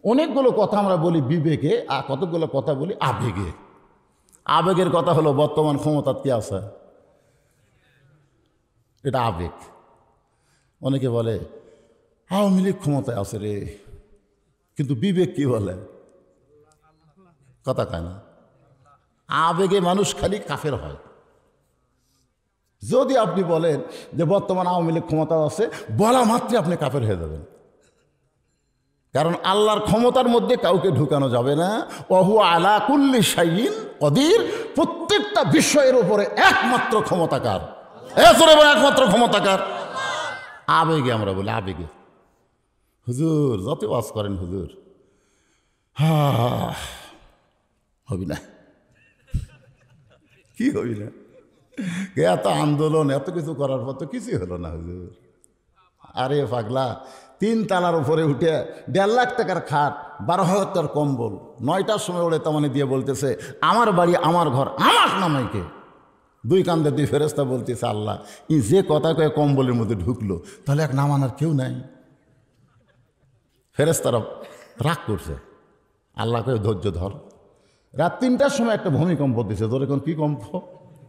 অনেকগুলো কথা আমরা বলি বিবেকে, আর কতগুলো কথা বলি আবেগে। আবেগের কথা হলো বর্তমান ক্ষমতা কে আছে, এটা আবেগ। অনেকে বলে আওয়ামী লীগ ক্ষমতায় আছে রে, কিন্তু বিবেক কি বলে? কথা কয় না। আবেগে মানুষ খালি কাফের হয়। যদি আপনি বলেন যে বর্তমান আওয়ামী লীগ ক্ষমতা আছে, বলা মাত্রই আপনি কাফের হয়ে যাবেন। কারণ আল্লাহর ক্ষমতার মধ্যে কাউকে ঢুকানো যাবে না। ওহু আলা কুল্লি শাইইন কদির, প্রত্যেকটা বিষয়ের উপরে একমাত্র ক্ষমতাকার, একমাত্র ক্ষমতাকার। আবেগে আমরা বলি, আবেগে। হুজুর যত ওয়াজ করেন হুজুর, হবি না, কি হবি না? এত আন্দোলন, এত কিছু করার পর তো কিছুই হলো না হুজুর। আরে পাগলা, 3 তালার উপরে উঠে 1.5 লাখ টাকার খাট, 12,000 টাকার কম্বল, 9টার সময় ওড়ে তামানে দিয়ে বলতেছে আমার বাড়ি আমার ঘর আমার নামাইকে। 2 কান্দে 2 ফেরেস্তা বলতেছে আল্লাহ ই যে কথা কয়ে কম্বলের মধ্যে ঢুকলো, তাহলে এক নামানোর কেউ নাই। ফেরেস্তারা রাগ করছে, আল্লাহ কয়ে ধৈর্য ধর। রাত 3টার সময় একটা ভূমিকম্প দিছে, ধরে কোন কি কম্প,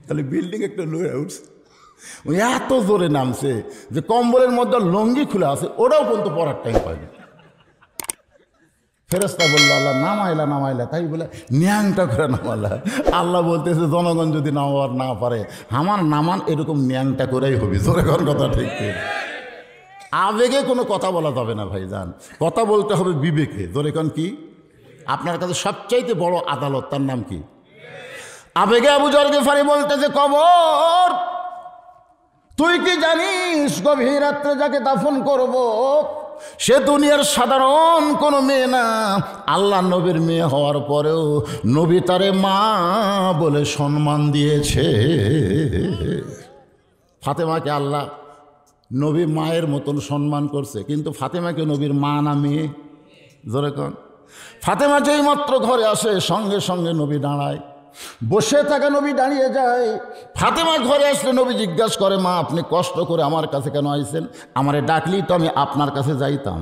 তাহলে বিল্ডিং একটা লয়ে উঠছে। ওই এত জোরে নামছে যে কম্বলের মধ্যে লঙ্গি খুলে আছে, ওটাও পর্যন্ত পরার টাইম পায়নি। ফেরেস্তা বললো আল্লাহ নামাইলা নামাইলা, তাই বলে ন্যাংটা করে নামালা। আল্লাহ বলতেছে জনগণ যদি নামাবার না পারে, আমার নামান এরকম ন্যাংটা করেই হবে। জোরে কোন কথা ঠিক। আবেগে কোনো কথা বলা যাবে না ভাইজান, কথা বলতে হবে বিবেকে। জোরে কোন কি? আপনার কাছে সবচাইতে বড় আদালত, তার নাম কি? আবেগে আবু যর গিফারি বলতেছে কবর, তুই কি জানিস গভীর রাত্রে যাকে দাফন করব সে দুনিয়ার সাধারণ কোনো মেয়ে না, আল্লাহ নবীর মেয়ে হওয়ার পরেও নবী তারে মা বলে সম্মান দিয়েছে। ফাতেমাকে আল্লাহ নবী মায়ের মতন সম্মান করছে, কিন্তু ফাতেমাকে নবীর মা না মেয়ে? জোরে কোন। ফাতেমা যেই মাত্র ঘরে আসে সঙ্গে সঙ্গে নবী দাঁড়ায়, বসে থাকা নবী দাঁড়িয়ে যায়। ফাতেমা ঘরে আসলে নবী জিজ্ঞাসা করে মা আপনি কষ্ট করে আমার কাছে কেন আইছেন? আমারে ডাকলেই তো আমি আপনার কাছে যাইতাম।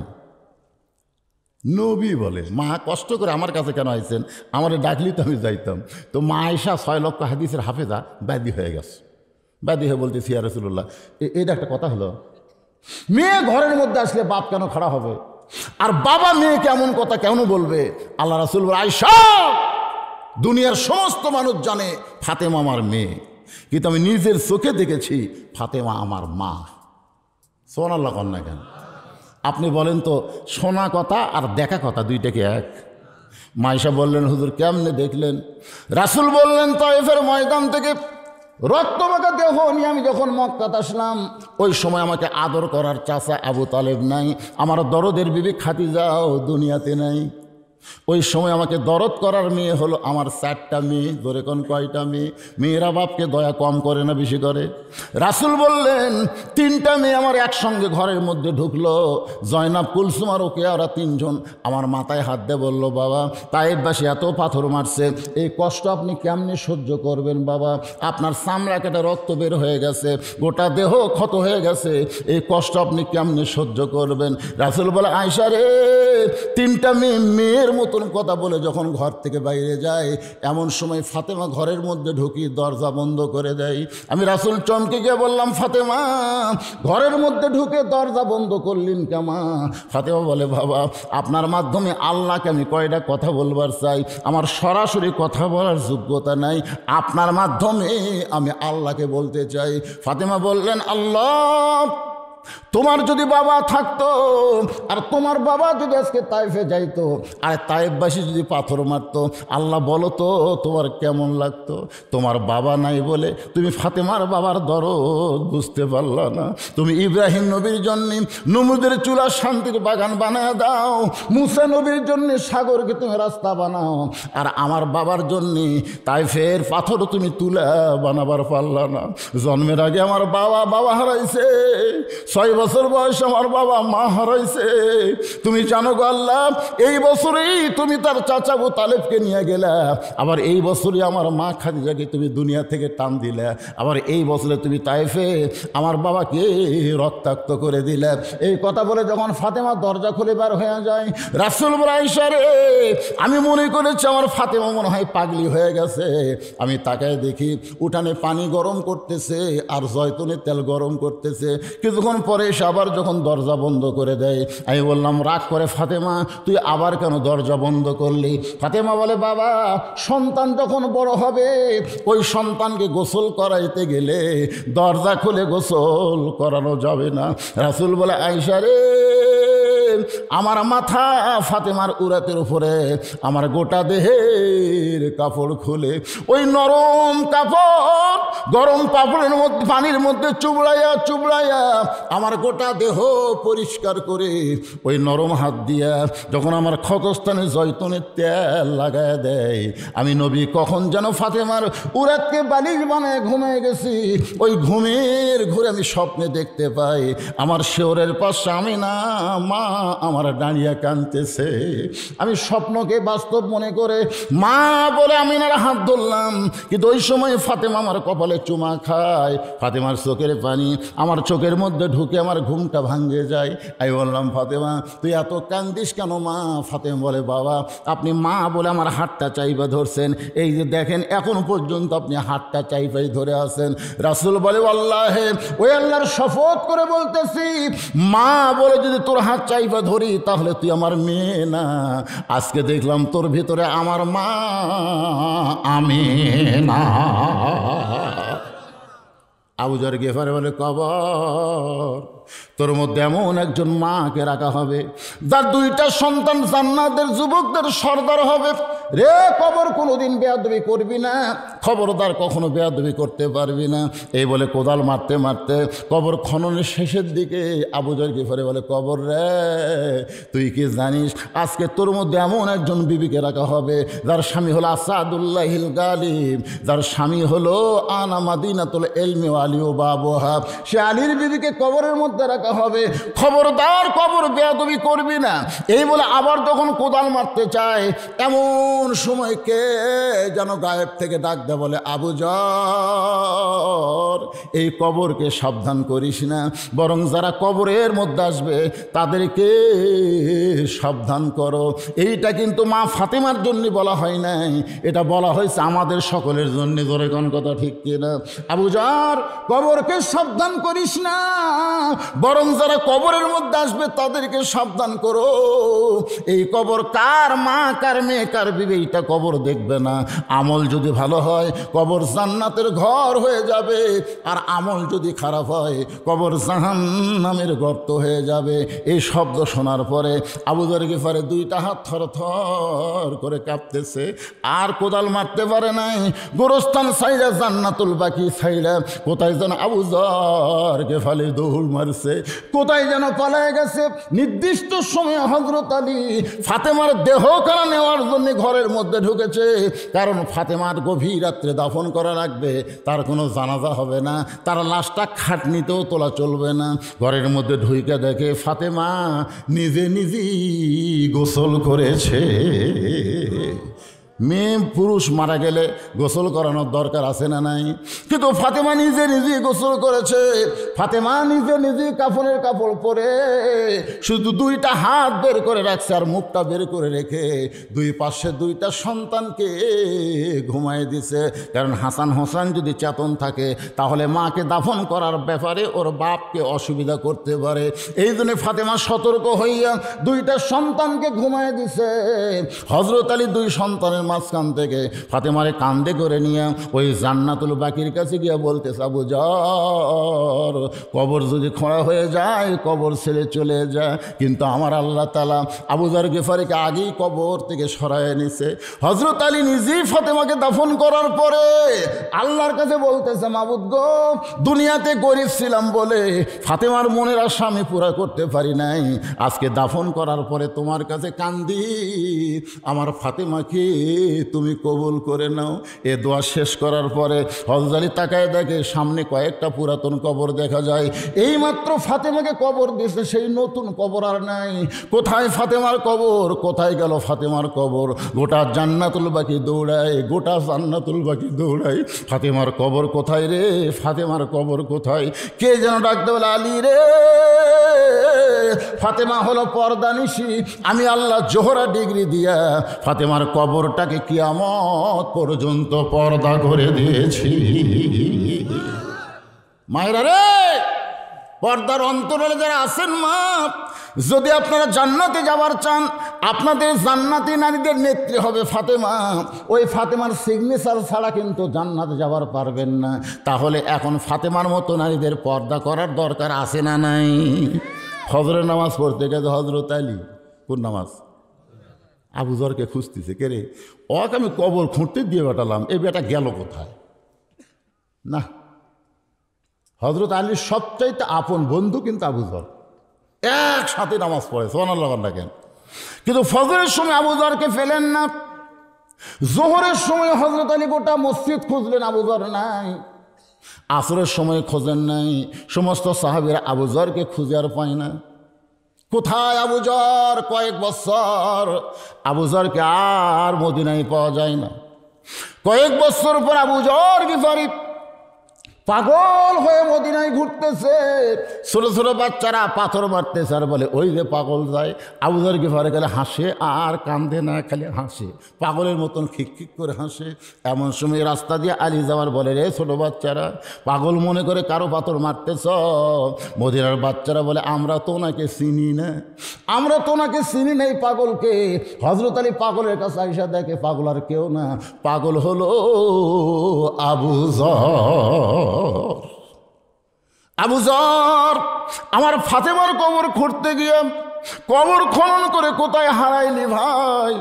নবী বলে মা কষ্ট করে আমার কাছে কেন আইছেন? আমারে ডাকলেই তো আমি যাইতাম। তো মা আয়েশা 6 লক্ষ হাদিসের হাফেজা ব্যাধি হয়ে গেছে। ব্যাধি হয়ে বলতেছি ইয়া রাসূলুল্লাহ, এটা একটা কথা হলো, মেয়ে ঘরের মধ্যে আসলে বাপ কেন খাড়া হবে, আর বাবা মেয়েকে এমন কথা কেন বলবে? আল্লাহ রাসূল বলে আয়েশা দুনিয়ার সমস্ত মানুষ জানে ফাতেমা আমার মেয়ে, কিন্তু আমি নিজের চোখে দেখেছি ফাতেমা আমার মা। সুবহানাল্লাহ কন না কেন? আপনি বলেন তো শোনা কথা আর দেখা কথা দুইটাকে এক? মাইশা বললেন হুজুর কেমনে দেখলেন? রাসূল বললেন তায়েফের ময়দান থেকে রক্তমাখা দেহ নিয়ে আমি যখন মক্কাত আসলাম, ওই সময় আমাকে আদর করার চাচা আবু তালেব নাই, আমার দরদের বিবি খাদিজাও দুনিয়াতে নাই। ওই সময় আমাকে দরদ করার মেয়ে হলো আমার 4টা মেয়ে। ধরে কোন কয়টা মেয়ে? মেয়েরা বাপকে দয়া কম করে না বেশি করে? রাসূল বললেন 3টা মেয়ে আমার একসঙ্গে ঘরের মধ্যে ঢুকলো, জয়নাব কুলসুম আর ওকে, ওরা 3 জন আমার মাথায় হাত দিয়ে বলল বাবা তায়েফবাসী এত পাথর মারছে, এই কষ্ট আপনি কেমনে সহ্য করবেন বাবা? আপনার চামড়া কেটে রক্ত বের হয়ে গেছে, গোটা দেহ ক্ষত হয়ে গেছে, এই কষ্ট আপনি কেমনে সহ্য করবেন? রাসূল বলে আয়েশা রে 3টা মেয়ের মতন কথা বলে যখন ঘর থেকে বাইরে যায়, এমন সময় ফাতেমা ঘরের মধ্যে ঢুকি দরজা বন্ধ করে দেয়। আমি রাসূল চমকে গিয়ে বললাম ফাতেমা ঘরের মধ্যে ঢুকে দরজা বন্ধ করলেন কেমা? ফাতেমা বলে বাবা আপনার মাধ্যমে আল্লাহকে আমি কয়টা কথা বলবার চাই, আমার সরাসরি কথা বলার যোগ্যতা নাই, আপনার মাধ্যমে আমি আল্লাহকে বলতে চাই। ফাতেমা বললেন আল্লাহ তোমার যদি বাবা থাকতো আর তোমার বাবা যদি আজকে তায়েফে যাইতো আর তায়েফবাসী যদি পাথর মারতো, আল্লাহ বলো তো তোমার কেমন লাগতো? তোমার বাবা নাই বলে তুমি ফাতেমার বাবার দরদ বুঝতে পারলা না। তুমি ইব্রাহিম নবীর জন্য নমরুদের চুলা শান্তির বাগান বানায় দাও, মুসা নবীর জন্য সাগরকে তুমি রাস্তা বানাও, আর আমার বাবার জন্যে তায়েফের পাথর তুমি তুলা বানাবার পারলা না। জন্মের আগে আমার বাবা হারাইছে, 6 বছর বয়সে আমার বাবা মা হারাইছে। তুমি জানো গো আল্লাহ, এই বছরেই তুমি তার চাচা আবু তালেবকে নিয়ে গেলা, আবার এই বছরই আমার মা খাদিজাকে তুমি দুনিয়া থেকে টান দিলা, আবার এই বছরে তুমি তায়েফে আমার বাবাকে রক্তাক্ত করে দিলে। এই কথা বলে যখন ফাতেমা দরজা খুলে বার হয়ে যায়, রাসূল বলে আয়েশা রে, আমি মনে করেছি আমার ফাতেমা মনে হয় পাগলি হয়ে গেছে। আমি তাকায় দেখি উঠানে পানি গরম করতেছে আর জয়তুনের তেল গরম করতেছে। কিছুক্ষণ পরে এসে আবার যখন দরজা বন্ধ করে দেয়, আমি বললাম রাগ করে ফাতেমা তুই আবার কেন দরজা বন্ধ করলি? ফাতেমা বলে বাবা, সন্তান যখন বড় হবে ওই সন্তানকে গোসল করাইতে গেলে দরজা খুলে গোসল করানো যাবে না। রাসূল বলে আয়েশা রে, আমার মাথা ফাতেমার উরাতের উপরে আমার গোটা দেহের কাপড় খুলে ওই নরম কাপড় গরম পাপড়ের মধ্যে পানির মধ্যে চুবড়াইয়া চুবড়াইয়া আমার গোটা দেহ পরিষ্কার করে ওই নরম হাত দিয়া যখন আমার ক্ষতস্থানে জয়তুনের তেল লাগায় দেয়, আমি নবী কখন যেন ফাতেমার উরাতকে বালিশ বানায় ঘুমিয়ে গেছি। ওই ঘুমের ঘুরে আমি স্বপ্নে দেখতে পাই আমার শেওরের পাশে আমি না মা আমার দাঁড়িয়ে কাঁদতেছে। আমি স্বপ্নকে বাস্তব মনে করে মা বলে আমিনার হাত ধরলাম, কিন্তু ওই সময় ফাতেমা আমার কপালে চুমা খায়, ফাতেমার চোখের পানি আমার চোখের মধ্যে ঢুকে আমার ঘুমটা ভাঙে যায়। আমি বললাম ফাতেমা তুই এত কান্দিস কেন মা? ফাতেমা বলে বাবা আপনি মা বলে আমার হাতটা চাইবা ধরছেন, এই যে দেখেন এখন পর্যন্ত আপনি হাতটা চাইবাই ধরে আছেন। রাসূল বলে আল্লাহে ওই আল্লাহর শপথ করে বলতেছি, মা বলে যদি তোর হাত চাইবা ধরি তাহলে তুই আমার মেয়ে না। আজকে দেখলাম তোর ভিতরে আমার মা আমি না। আবু যর গেফারি বলে কবর তোর মধ্যে এমন একজন মাকে রাখা হবে যার 2টা সন্তান জান্নাতের যুবকদের সর্দার হবে। রে কবর কোনোদিন বেয়াদবি করবি না, খবরদার কখনো বেয়াদবি করতে পারবি না। এই বলে কোদাল মারতে মারতে কবর খননের শেষের দিকে আবু যর গেফারি বলে কবর রে তুই কি জানিস আজকে তোর মধ্যে এমন একজন বিবিকে রাখা হবে যার স্বামী হলো আসাদুল্লাহিল গালিব, যার স্বামী হলো আনা মাদিনাতুল ইলমি ওয়া আলী ও বাবুহা। সে আলীর বিবিকে কবরের মধ্যে রাখা হবে, খবরদার কবর বেয়াদবি করবি না। এই বলে আবার যখন কোদাল মারতে চায় এমন সময় কে যেন গায়েব থেকে ডাক দেয়, বলে আবু যর এই কবরকে সাবধান করিস না, বরং যারা কবরের মধ্যে আসবে তাদেরকে সাবধান করো। এইটা কিন্তু মা ফাতেমার জন্য বলা হয় নাই, এটা বলা হয়েছে আমাদের সকলের জন্য। ধরে কোন কথা ঠিক কিনা? আবু যর কবরকে সাবধান করিস না, বরং যারা কবরের মধ্যে আসবে তাদেরকে সাবধান করো। এই কবর কার মা কার মেয়ে কার বিবি এইটা কবর দেখবে না। আমল যদি ভালো হয় কবর জান্নাতের ঘর হয়ে যাবে, আর আমল যদি খারাপ হয় কবর জাহান্নামের গর্ত হয়ে যাবে। এই শব্দ শোনার পরে আবু যর গিফারি 2টা হাত থরথর করে কাঁপতেছে, আর কোদাল মারতে পারে নাই। গোরস্থান সাইরা জান্নাতুল বাকি সাইরা কোথায় যেন আবু যর গিফারি দৌড় মারছে, কোথায় যেন পালায় গেছে। নির্দিষ্ট সময়ে হযরত আলী ফাতেমার দেহ কারা নেওয়ার জন্য ঘরের মধ্যে ঢুকেছে, কারণ ফাতেমার গভীর রাত্রে দাফন করা লাগবে, তার কোনো জানাজা হবে না, তার লাশটা খাটনিতেও তোলা চলবে না। ঘরের মধ্যে ঢুকে দেখে ফাতেমা নিজে নিজেই গোসল করেছে। মেয়ে পুরুষ মারা গেলে গোসল করানোর দরকার আছে না নাই? কিন্তু ফাতেমা নিজে নিজে গোসল করেছে। ফাতেমা নিজে নিজে কাফনের কাপড় পরে শুধু 2টা হাত বের করে রাখছে আর মুখটা বের করে রেখে 2 পাশে 2টা সন্তানকে ঘুমায় দিছে। কারণ হাসান হোসেন যদি চেতন থাকে তাহলে মাকে দাফন করার ব্যাপারে ওর বাপকে অসুবিধা করতে পারে। এই জন্য ফাতেমা সতর্ক হইয়া 2টা সন্তানকে ঘুমায় দিছে। হযরত আলী 2 সন্তানের মাঝখান থেকে ফাতেমারে কান্দে করে নিয়ে ওই জান্নাতুল বাকির কাছে গিয়ে বলতেছে, আবু যর কবর যদি খোঁড়া হয়ে যায় কবর ছেড়ে চলে যায়, কিন্তু আমার আল্লাহ তাআলা আবু যর গিফারিকে আগেই কবর থেকে সরায় নিছে। হযরত আলী নিজেই ফাতেমাকে দাফন করার পরে আল্লাহর কাছে বলতেছে, মাবুদ গো দুনিয়াতে গরিব ছিলাম বলে ফাতেমার মনের আশা আমি পুরা করতে পারি নাই, আজকে দাফন করার পরে তোমার কাছে কান্দি আমার ফাতেমাকে তুমি কবুল করে নাও। এ দোয়া শেষ করার পরে হযরত আলী তাকায় দেখে সামনে কয়েকটা পুরাতন কবর দেখা যায়। এইমাত্র ফাতেমাকে কবর দিয়েছে, সেই নতুন কবর আর নাই। কোথায় ফাতেমার কবর, কোথায় গেল ফাতেমার কবর? গোটা জান্নাতুল বাকি দৌড়ায়, গোটা জান্নাতুল বাকি দৌড়ায়। ফাতেমার কবর কোথায় রে, ফাতেমার কবর কোথায়? কে যেন ডাকতে বলে, আলী রে, ফাতেমা হলো পর্দানিশী। আমি আল্লাহ জোহরা ডিগ্রি দিয়া ফাতেমার কবরটাকে কিয়ামত পর্যন্ত পর্দা করে দিয়েছি। মায়েরা রে, পর্দার অন্তরালে যারা আছেন মা, যদি আপনারা জান্নাতে যাবার চান, আপনাদের জান্নাতি নারীদের নেত্রী হবে ফাতেমা। ওই ফাতেমার সিগনেচার ছাড়া কিন্তু জান্নাতে যাবার পারবেন না। তাহলে এখন ফাতেমার মতো নারীদের পর্দা করার দরকার আছে না নাই? ফজরের নামাজ পড়তে গেছে হযরত আলী, কোন নামাজ? আবু যরকে খুঁজতেছে, কে রে? ওকে আমি কবর খুঁড়তে দিয়ে বেটালাম, এই বেটা গেল কোথায়? না, হযরত আলীর সবচাইতে আপন বন্ধু কিন্তু আবু যর, একসাথে নামাজ পড়ে, সুবহানাল্লাহ ডাকেন। কিন্তু ফজরের সময় আবু যরকে পেলেন না। জোহরের সময় হযরত আলী গোটা মসজিদ খুঁজলেন, আবু যর নাই। আসরের সময় খোঁজেন নাই। সমস্ত সাহাবীরা আবু যরকে খুঁজে আর পায় না। কোথায় আবু যর? কয়েক বছর আবু যরকে আর মদিনায় পাওয়া যায় না। কয়েক বছর পর আবু যর গিফারি পাগল হয়ে মদিনায় ঘুরতেছে। ছোট ছোট বাচ্চারা পাথর মারতেছে আর বলে, ওই যে পাগল যায়। আবু যর গিফারি গেলে হাসে আর কান্দে না, খালি হাসে, পাগলের মতন খিক করে হাসে। এমন সময় রাস্তা দিয়ে আলী যাওয়ার বলে, রে ছোট বাচ্চারা, পাগল মনে করে কারো পাথর মারতেছ? মদিনার বাচ্চারা বলে, আমরা তো ওনাকে চিনি না, আমরা তো ওনাকে চিনি না এই পাগলকে। হযরত আলী পাগলের কাছে আইসা দেখে পাগল আর কেউ না, পাগল হলো আবু যর। আবু যর, আমার ফাতেমার কবর খুঁড়তে গিয়ে কবর খনন করে কোথায় হারাইলি ভাই?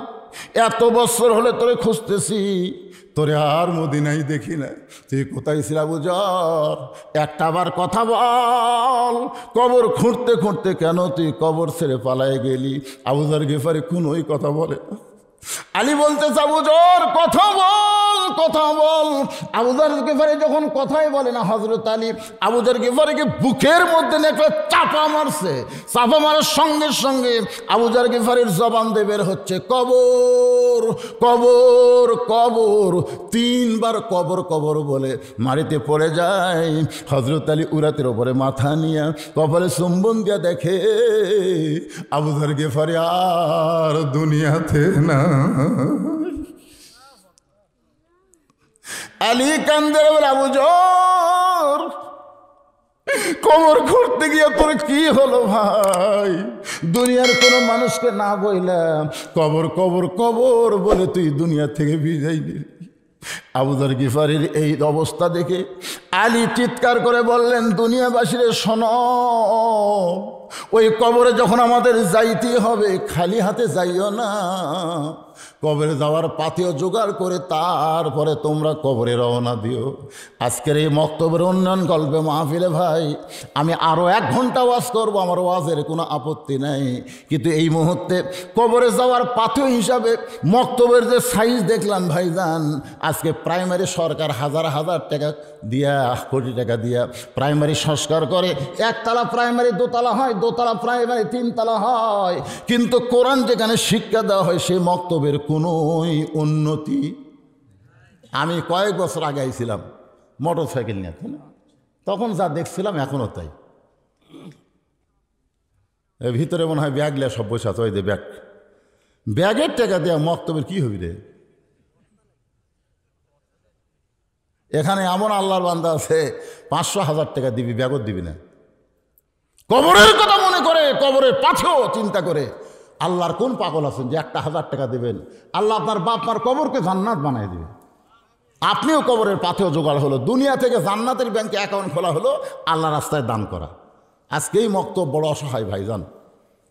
এত বছর হলে তোরে খুঁজতেছি, তোরে আর মদিনায় দেখি না, তুই কোথায় ছিল আবু যর? একটা আবার কথা বল, কবর খুঁড়তে খুঁড়তে কেন তুই কবর ছেড়ে পালায় গেলি? আবু যর গিফারি কোনোই কথা বলে না। আলী বলতেছে, আবু যর কথা বল, কথা বল। আবু যর গিফারি যখন কথাই বলে না, হযরত আলী আবু যর গিফারিকে বুকের মধ্যে একটা চাপা মারছে। চাপা মারার সঙ্গে সঙ্গে আবু যর গিফারির জবান দিয়ে বের হচ্ছে, কবর কবর কবর। তিনবার কবর কবর বলে মারিতে পড়ে যায়। হযরত আলী উরাতের ওপরে মাথা নিয়ে কপালে চুম্বন দিয়া দেখে আবু যর গিফারি আর দুনিয়াতে না। আলী কান্দে বলে, আবু যর, কবর খুঁড়তে গিয়ে তোর কি হলো ভাই? দুনিয়ার কোনো মানুষকে না বইলাম, কবর কবর কবর বলে তুই দুনিয়া থেকে বিদায় নিলি। আবু যর গিফারির এই অবস্থা দেখে আলী চিৎকার করে বললেন, দুনিয়াবাসীরে শোনো, ওই কবরে যখন আমাদের যাইতে হবে খালি হাতে যাইও না, কবরে যাওয়ার পাথেও জোগাড় করে তারপরে তোমরা কবরে রওনা দিও। আজকের এই মক্তবের উন্নয়ন গল্পে মাহফিলে ভাই আমি আরও 1 ঘন্টা ওয়াজ করবো, আমার ওয়াজের কোনো আপত্তি নাই। কিন্তু এই মুহূর্তে কবরে যাওয়ার পাথেও হিসাবে মক্তবের যে সাইজ দেখলাম ভাইজান, আজকে প্রাইমারি সরকার হাজার হাজার টাকা দিয়া, কোটি টাকা দিয়া প্রাইমারি সংস্কার করে। 1 তলা প্রাইমারি 2 তলা হয়, 2 তলা প্রাইমারি 3 তলা হয়। কিন্তু কোরআন যেখানে শিক্ষা দেওয়া হয় সেই মক্তবের কোনোই উন্নতি। আমি কয়েক বছর আগে আইছিলাম মোটর সাইকেল নিয়ে, তখন যা দেখছিলাম এখনও তাই। ভিতরে মনে হয় ব্যাগ লিয়া সব বসে আছে, ওই যে ব্যাগ, ব্যাগের টাকা দেওয়া মক্তবের কি হবি রে? এখানে এমন আল্লাহর বান্দা আছে 500,000 টাকা দিবি, ব্যাগও দিবি না। কবরের কথা মনে করে, কবরের পাথেও চিন্তা করে। আল্লাহর কোন পাগল আছেন যে 1,000 টাকা দেবেন? আল্লাহ আপনার বাপ মার কবরকে জান্নাত বানাই দেবে। আপনিও কবরের পাথেও জোগাড় হলো, দুনিয়া থেকে জান্নাতের ব্যাংকে অ্যাকাউন্ট খোলা হলো আল্লাহ রাস্তায় দান করা। আজকেই মক্তব বড় অসহায় ভাইজান।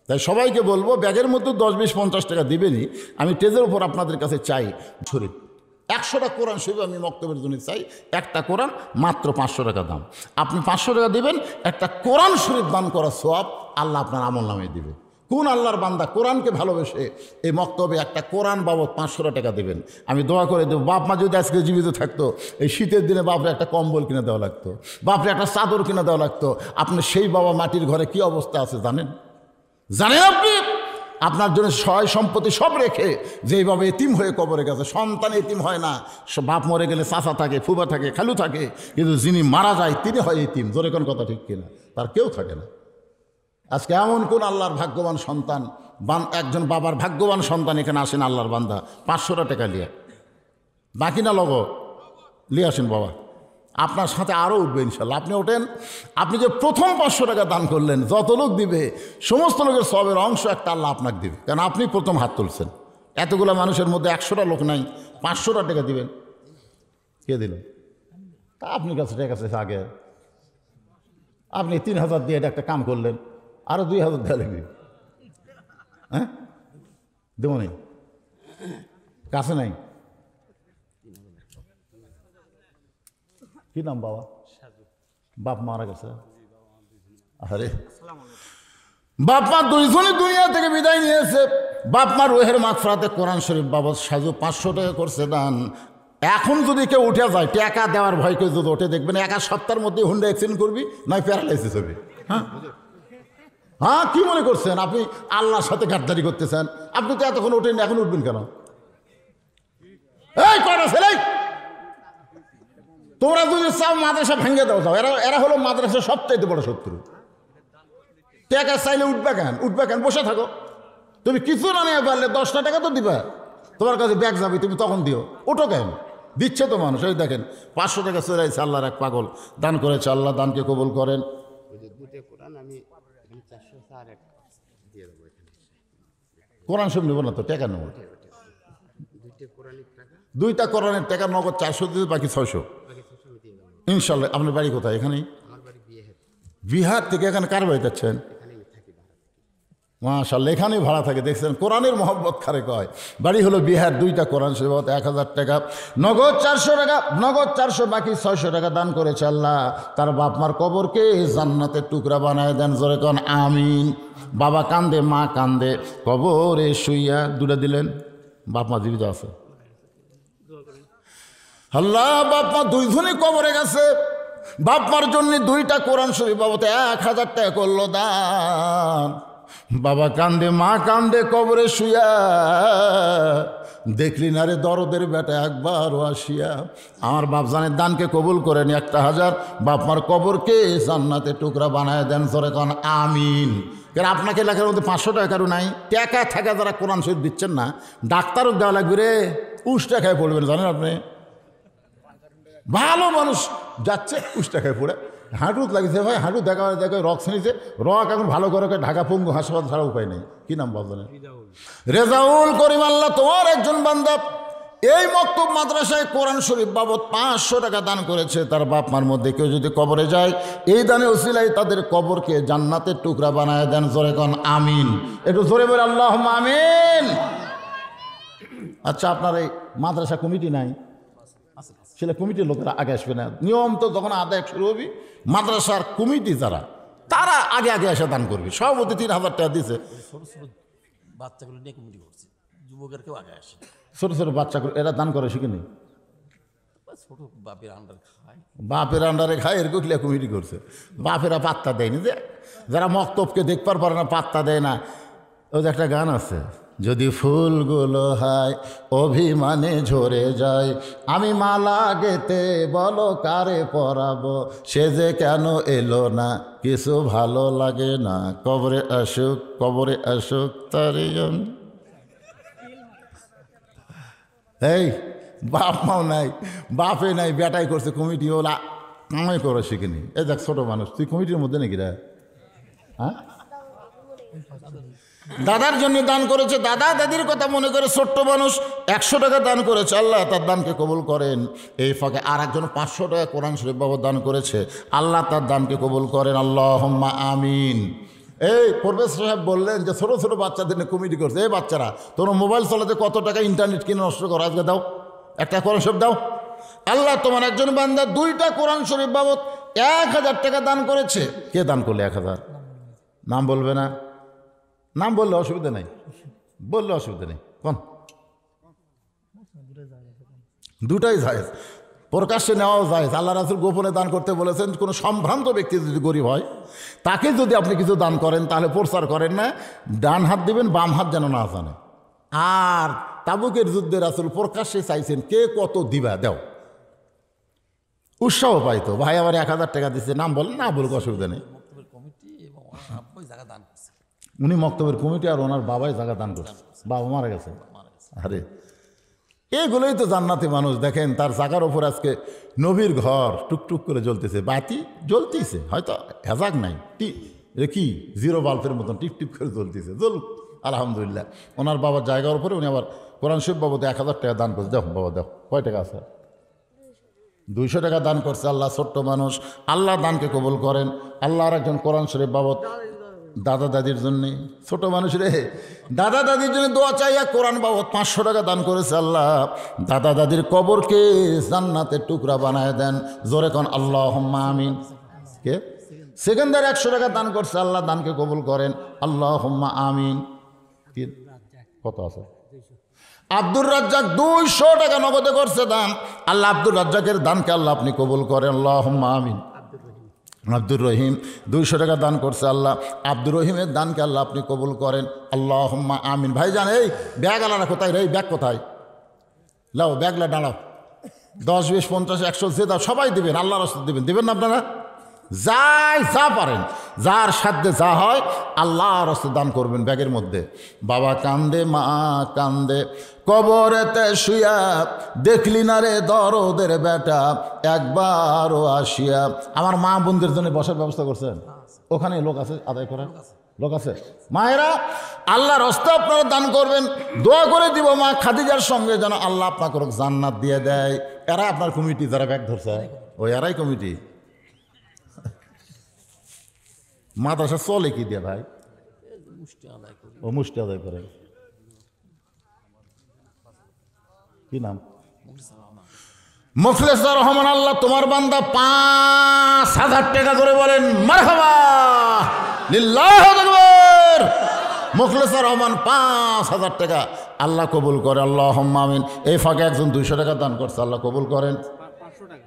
তাই সবাইকে বলবো, ব্যাগের মধ্যে 10, 20, 50 টাকা দিবেনি। আমি টেজের উপর আপনাদের কাছে চাই শরীফ 100টা কোরআন শরীফ আমি মক্তবের জন্য চাই। একটা কোরআন মাত্র 500 টাকা দাম। আপনি 500 টাকা দিবেন, একটা কোরআন শরীফ দান করার সওয়াব আল্লাহ আপনার আমল নামে দিবে। কোন আল্লাহর বান্দা কোরআনকে ভালোবেসে এই মক্তবে একটা কোরআন বাবদ 500 টাকা দেবেন? আমি দোয়া করে দেবো, বাপ মা যদি আজকে জীবিত থাকতো এই শীতের দিনে বাপরে একটা কম্বল কিনে দেওয়া লাগতো, বাপরে একটা চাদর কিনে দেওয়া লাগতো। আপনি সেই বাবা মাটির ঘরে কি অবস্থা আছে জানেন? জানেন আপনি? আপনার জন্য সয় সম্পত্তি সব রেখে যেইভাবে এতিম হয়ে কবরে গেছে। সন্তান এতিম হয় না, বাপ মরে গেলে চাচা থাকে, ফুবা থাকে, খালু থাকে, কিন্তু যিনি মারা যায় তিনি হয় এতিম। জোরে কোন কথা ঠিক কিনা? তার কেউ থাকে না। আজকে এমন কোন আল্লাহর ভাগ্যবান সন্তান, একজন বাবার ভাগ্যবান সন্তান এখানে আসেন আল্লাহর বান্দা 500 টাকা নিয়ে, বাকি না লগো নিয়ে আসেন বাবা, আপনার সাথে আরও উঠবে ইনশাল্লাহ। আপনি ওঠেন, আপনি যে প্রথম 500 টাকা দান করলেন, যত লোক দিবে সমস্ত লোকের সবের অংশ একটা আল্লাহ আপনাকে দিবে, কারণ আপনি প্রথম হাত তুলছেন। এতগুলো মানুষের মধ্যে 100টা লোক নাই, 500 টাকা দিবেন। কে দিল? তা আপনি কাছে টাকা আছে আগে, আপনি 3000 দিয়ে এটা একটা কাম করলেন, আরো 2000 দেওয়া লাগবে। হ্যাঁ দেবো নেই, কাছে নাই। কি নাম বাবা? বাপ মারা গেছে। আরে বাপ মা দুইজনই দুনিয়া থেকে বিদায় নিয়েছে। বাপ মা রুহের মাগফিরাতে কোরআন শরীফ বাবদ সাজু 500 টাকা করছে দান। এখন যদি কেউ উঠে যায়, টাকা দেওয়ার ভয় করে যদি ওঠে, দেখবেন এক সপ্তাহের মধ্যে হুন্ডা অ্যাক্সিডেন্ট করবি, নয় প্যারালাইসিস হবে। হ্যাঁ কি মনে করছেন আপনি আল্লাহর সাথে গাদ্দারি করতেছেন? আপনি তো এতক্ষণ ওঠেন, এখন উঠবেন কেন? এই কয়টা ছেলে, তোমরা যদি চাও মাদ্রাসা ভেঙে দাও যাও, এরা হলো মাদ্রাসার সবচাইতে বড় শত্রু। টাকা চাইলে উঠবে কেন? উঠবে কেন? বসে থাকো। তুমি কিছু না নিয়ে পারলে 10টা টাকা তো দিবা, তোমার কাছে ব্যাগ যাবে, তুমি তখন দিও। ওঠো কেন? দিচ্ছে তো মানুষ। এই দেখেন 500 টাকা চড়াইছে, আল্লাহর এক পাগল দান করেছে, আল্লাহ দানকে কবুল করেন। কোরআন শরীফ নেব না তো, টাকা নেব। 2টা কোরআনের টাকা নগদ 400 দিতে, বাকি 600 ইনশাল্লাহ। আপনার বাড়ি কোথায়? এখানেই বিহার থেকে এখানে কার বাড়ি যাচ্ছেন? মাশাআল্লাহ, এখানেই ভাড়া থাকে। দেখছেন কোরআনের মহব্বত খারে কয়। বাড়ি হলো বিহার। 2টা কোরআন শরীফ 1000 টাকা, নগদ 400 টাকা, নগদ 400, বাকি 600 টাকা দান করেছে। আল্লাহ তার বাপ মার কবরকে জান্নাতের টুকরা বানায় দেন। জোরে কোন আমিন। বাবা কান্দে, মা কান্দে, কবরে শুইয়া। 2টা দিলেন, বাপ মা জীবিত আছে। আল্লাহ বাপ মা দুইজনই কবরে গেছে, বাপ মার জন্য 2টা কোরআন শরীফ বাবতে 1000 টাকা করলো দান। বাবা কান্দে, মা কান্দে, কবরে শুইয়া। দেখলি না রে দরদের বেটা একবারও আসিয়া। আমার বাপ জানের দানকে কবুল করেন 1000, বাপ মার কবরকে জান্নাতে টুকরা বানায় দেন। জোরে কোন আমিন। কারণ আপনাকে এলাকার মধ্যে 500 টাকা কারো নাই, টাকা থাকা যারা কোরআন শরীফ দিচ্ছেন না, ডাক্তারও দেওয়া লাগবে রে, উষ্টা খায় পড়বেন। জানেন আপনি, ভালো মানুষ যাচ্ছে উষ্টা খায় পড়ে, হাঁটুত লাগিয়েছে ভাই, হাঁটু দেখা রক ছিনিছে, রক এখন ভালো করে ঢাকা পঙ্গু হাসপাতাল ছাড়া উপায় নেই। কি নাম বলছেন? রেজাউল করিম। আল্লাহ তোমার একজন বান্দা এই মক্তব মাদ্রাসায় কোরআন শরীফ বাবদ 500 টাকা দান করেছে। তার বাপ মার মধ্যে কেউ যদি কবরে যায়, এই দানে ওসিলায় তাদের কবরকে জান্নাতের টুকরা বানায় দেন। জোরে কোন আমিন। একটু জোরে বলে আল্লাহুম্মা আমিন। আচ্ছা, আপনার এই মাদ্রাসা কমিটি নাই? সেটা কমিটির লোকেরা আগে আসবে না। নিয়ম তো যখন আদায় শুরু হবে, মাদ্রাসার কমিটি যারা, তারা আগে আগে এসে দান করবে। সভাপতি 3000 টাকা দিয়েছে। ছোট ছোট বাচ্চাগুলো নিয়ে কমিটি করছে, যুবকের কেউ আগে আসে। ছোট ছোট বাচ্চাগুলো এরা দান করে শিখেনি, ছোট বাপের আন্ডার খায়, বাপের আন্ডারে খায়, এরকম কমিটি করছে। বাপেরা পাত্তা দেয়নি, যে যারা মক্তবকে দেখবার পারে না, পাত্তা দেয় না। ওই যে একটা গান আছে, যদি ফুলগুলো হয় অভিমানে ঝরে যায়, আমি মালা গেতে বলো কারে পরাবো, সে যে কেন এলো না, কিছু ভালো লাগে না, কবরে আসুক, কবরে আসুক তারে। এই বাপ মাও নাই, বাপে নাই, বেটাই করছে কমিটি, ওলা কামাই করে শিখিনি। এই দেখ ছোট মানুষ, তুই কমিটির মধ্যে নাকি রে? হ্যাঁ, দাদার জন্য দান করেছে, দাদা দাদির কথা মনে করে ছোট্ট মানুষ 100 টাকা দান করেছে। আল্লাহ তার দানকে কবুল করেন। এই ফাঁকে আর একজন 500 টাকা কোরআন শরীফ বাবদ দান করেছে। আল্লাহ তার দানকে কবুল করেন। আল্লাহুম্মা আমিন। এই পরবেশ সাহেব বললেন যে ছোটো ছোটো বাচ্চাদের নিয়ে কমিটি করছে। এই বাচ্চারা, তোর মোবাইল চালাতে কত টাকা ইন্টারনেট কিনে নষ্ট করো, আজকে দাও একটা কোরআন শরীফ দাও। আল্লাহ তোমার একজন বান্দা 2টা কোরআন শরীফ বাবদ 1000 টাকা দান করেছে। কে দান করলে 1000? নাম বলবে না? নাম বললে অসুবিধা নেই, বললে অসুবিধা নেই। কোন দুটাই জায়েজ, প্রকাশ্যে নেওয়াও জায়েজ। আল্লাহ রাসূল গোপনে দান করতে বলেছেন। কোনো সম্ভ্রান্ত ব্যক্তি যদি গরিব হয় তাকে যদি আপনি কিছু দান করেন তাহলে প্রচার করেন না, ডান হাত দিবেন, বাম হাত যেন না জানে। আর তাবুকের যুদ্ধে রাসূল প্রকাশ্যে চাইছেন কে কত দিবা দাও, উৎসাহ পাইতো। ভাই আবার 1000 টাকা দিচ্ছে, নাম বলেন, না বলুক, অসুবিধা নেই। মক্তবের কমিটি এবং ওনার আব্বাই জায়গা দান করছে। উনি মক্তবের কমিটি আর ওনার বাবাই জায়গা দান করছে, বাবা মারা গেছে। আরে এগুলোই তো জান্নাতি মানুষ। দেখেন তার জায়গার ওপর আজকে নবীর ঘর টুকটুক করে জ্বলতেছে, বাতি জ্বলতেছে, হয়তো হেজাক নাই, কি জিরো বাল্বের মতন টিপ টিপ করে জ্বলতেছে, জ্বলুক আলহামদুলিল্লাহ। ওনার বাবার জায়গার উপরে উনি আবার কোরআন শরীফ বাবদে 1000 টাকা দান করছে। দেখো বাবা, দেখো কয় টাকা আছে, 200 টাকা দান করছে। আল্লাহ ছোট্ট মানুষ, আল্লাহ দানকে কবুল করেন। আল্লাহ আর একজন কোরআন শরীফ বাবদ দাদা দাদির জন্যে, ছোট মানুষ রে, দাদা দাদির জন্য দোয়া চাইয়া কোরআন বাবদ 500 টাকা দান করেছে। আল্লাহ দাদা দাদির কবরকে জান্নাতের টুকরা বানায় দেন, জোরে কোন আল্লাহুম্মা আমিন। কে সেকেন্ডার 100 টাকা দান করছে, আল্লাহ দানকে কবুল করেন, আল্লাহুম্মা আমিন। কত আছে? আব্দুর রাজ্জাক 200 টাকা নগদে করছে দান, আল্লাহ আব্দুর রাজ্জাকের দানকে আল্লাহ আপনি কবুল করেন, আল্লাহুম্মা আমিন। আব্দুর রহিম 200 টাকা দান করছে, আল্লাহ আব্দুর রহিমের দানকে আল্লাহ আপনি কবুল করেন, আল্লাহুম্মা আমিন। ভাইজান এই ব্যাগ আলাদা কোথায় রে, এই ব্যাগ কোথায়? লাও ব্যাগলা দাঁড়াও, 10, 20, 50, 100 যে দাও সবাই দিবেন, আল্লাহ রাসূল দিবেন, দিবেন না আপনারা? যাই যা পারেন, যার সাধ্যে যা হয় আল্লাহ রাসূল দান করবেন ব্যাগের মধ্যে। বাবা কান্দে, মা কান্দে, কবরেতে শুয়া, দেখলি না রে দরদের বেটা একবারও আসিয়া। আমার মা বোনদের জন্য বসার ব্যবস্থা করছেন, ওখানে লোক আছে আদায় করার, লোক আছে। মায়েরা আল্লাহর রাস্তায় আপনারা দান করবেন, দোয়া করে দিব মা খাদিজার সঙ্গে যেন আল্লাহ আপনাকে জান্নাত দিয়ে দেয়। এরা আপনার কমিটি, যারা ব্যাগ ধরছে ওই এরাই কমিটি। মাদ্রাসা চলে কি দিয়ে ভাই? ও মুষ্টি আদায় করে। কি নাম? মুখলেসুর রহমান। আল্লাহ তোমার বান্দা 5000 টাকা করে বলেন মারহাবা, লিল্লাহু আকবার। মুখলেসুর রহমান 5000 টাকা আল্লাহ কবুল করে, আল্লাহুম্মা আমিন। এই ফাঁকে একজন 200 টাকা দান করছে, আল্লাহ কবুল করেন। 500 টাকা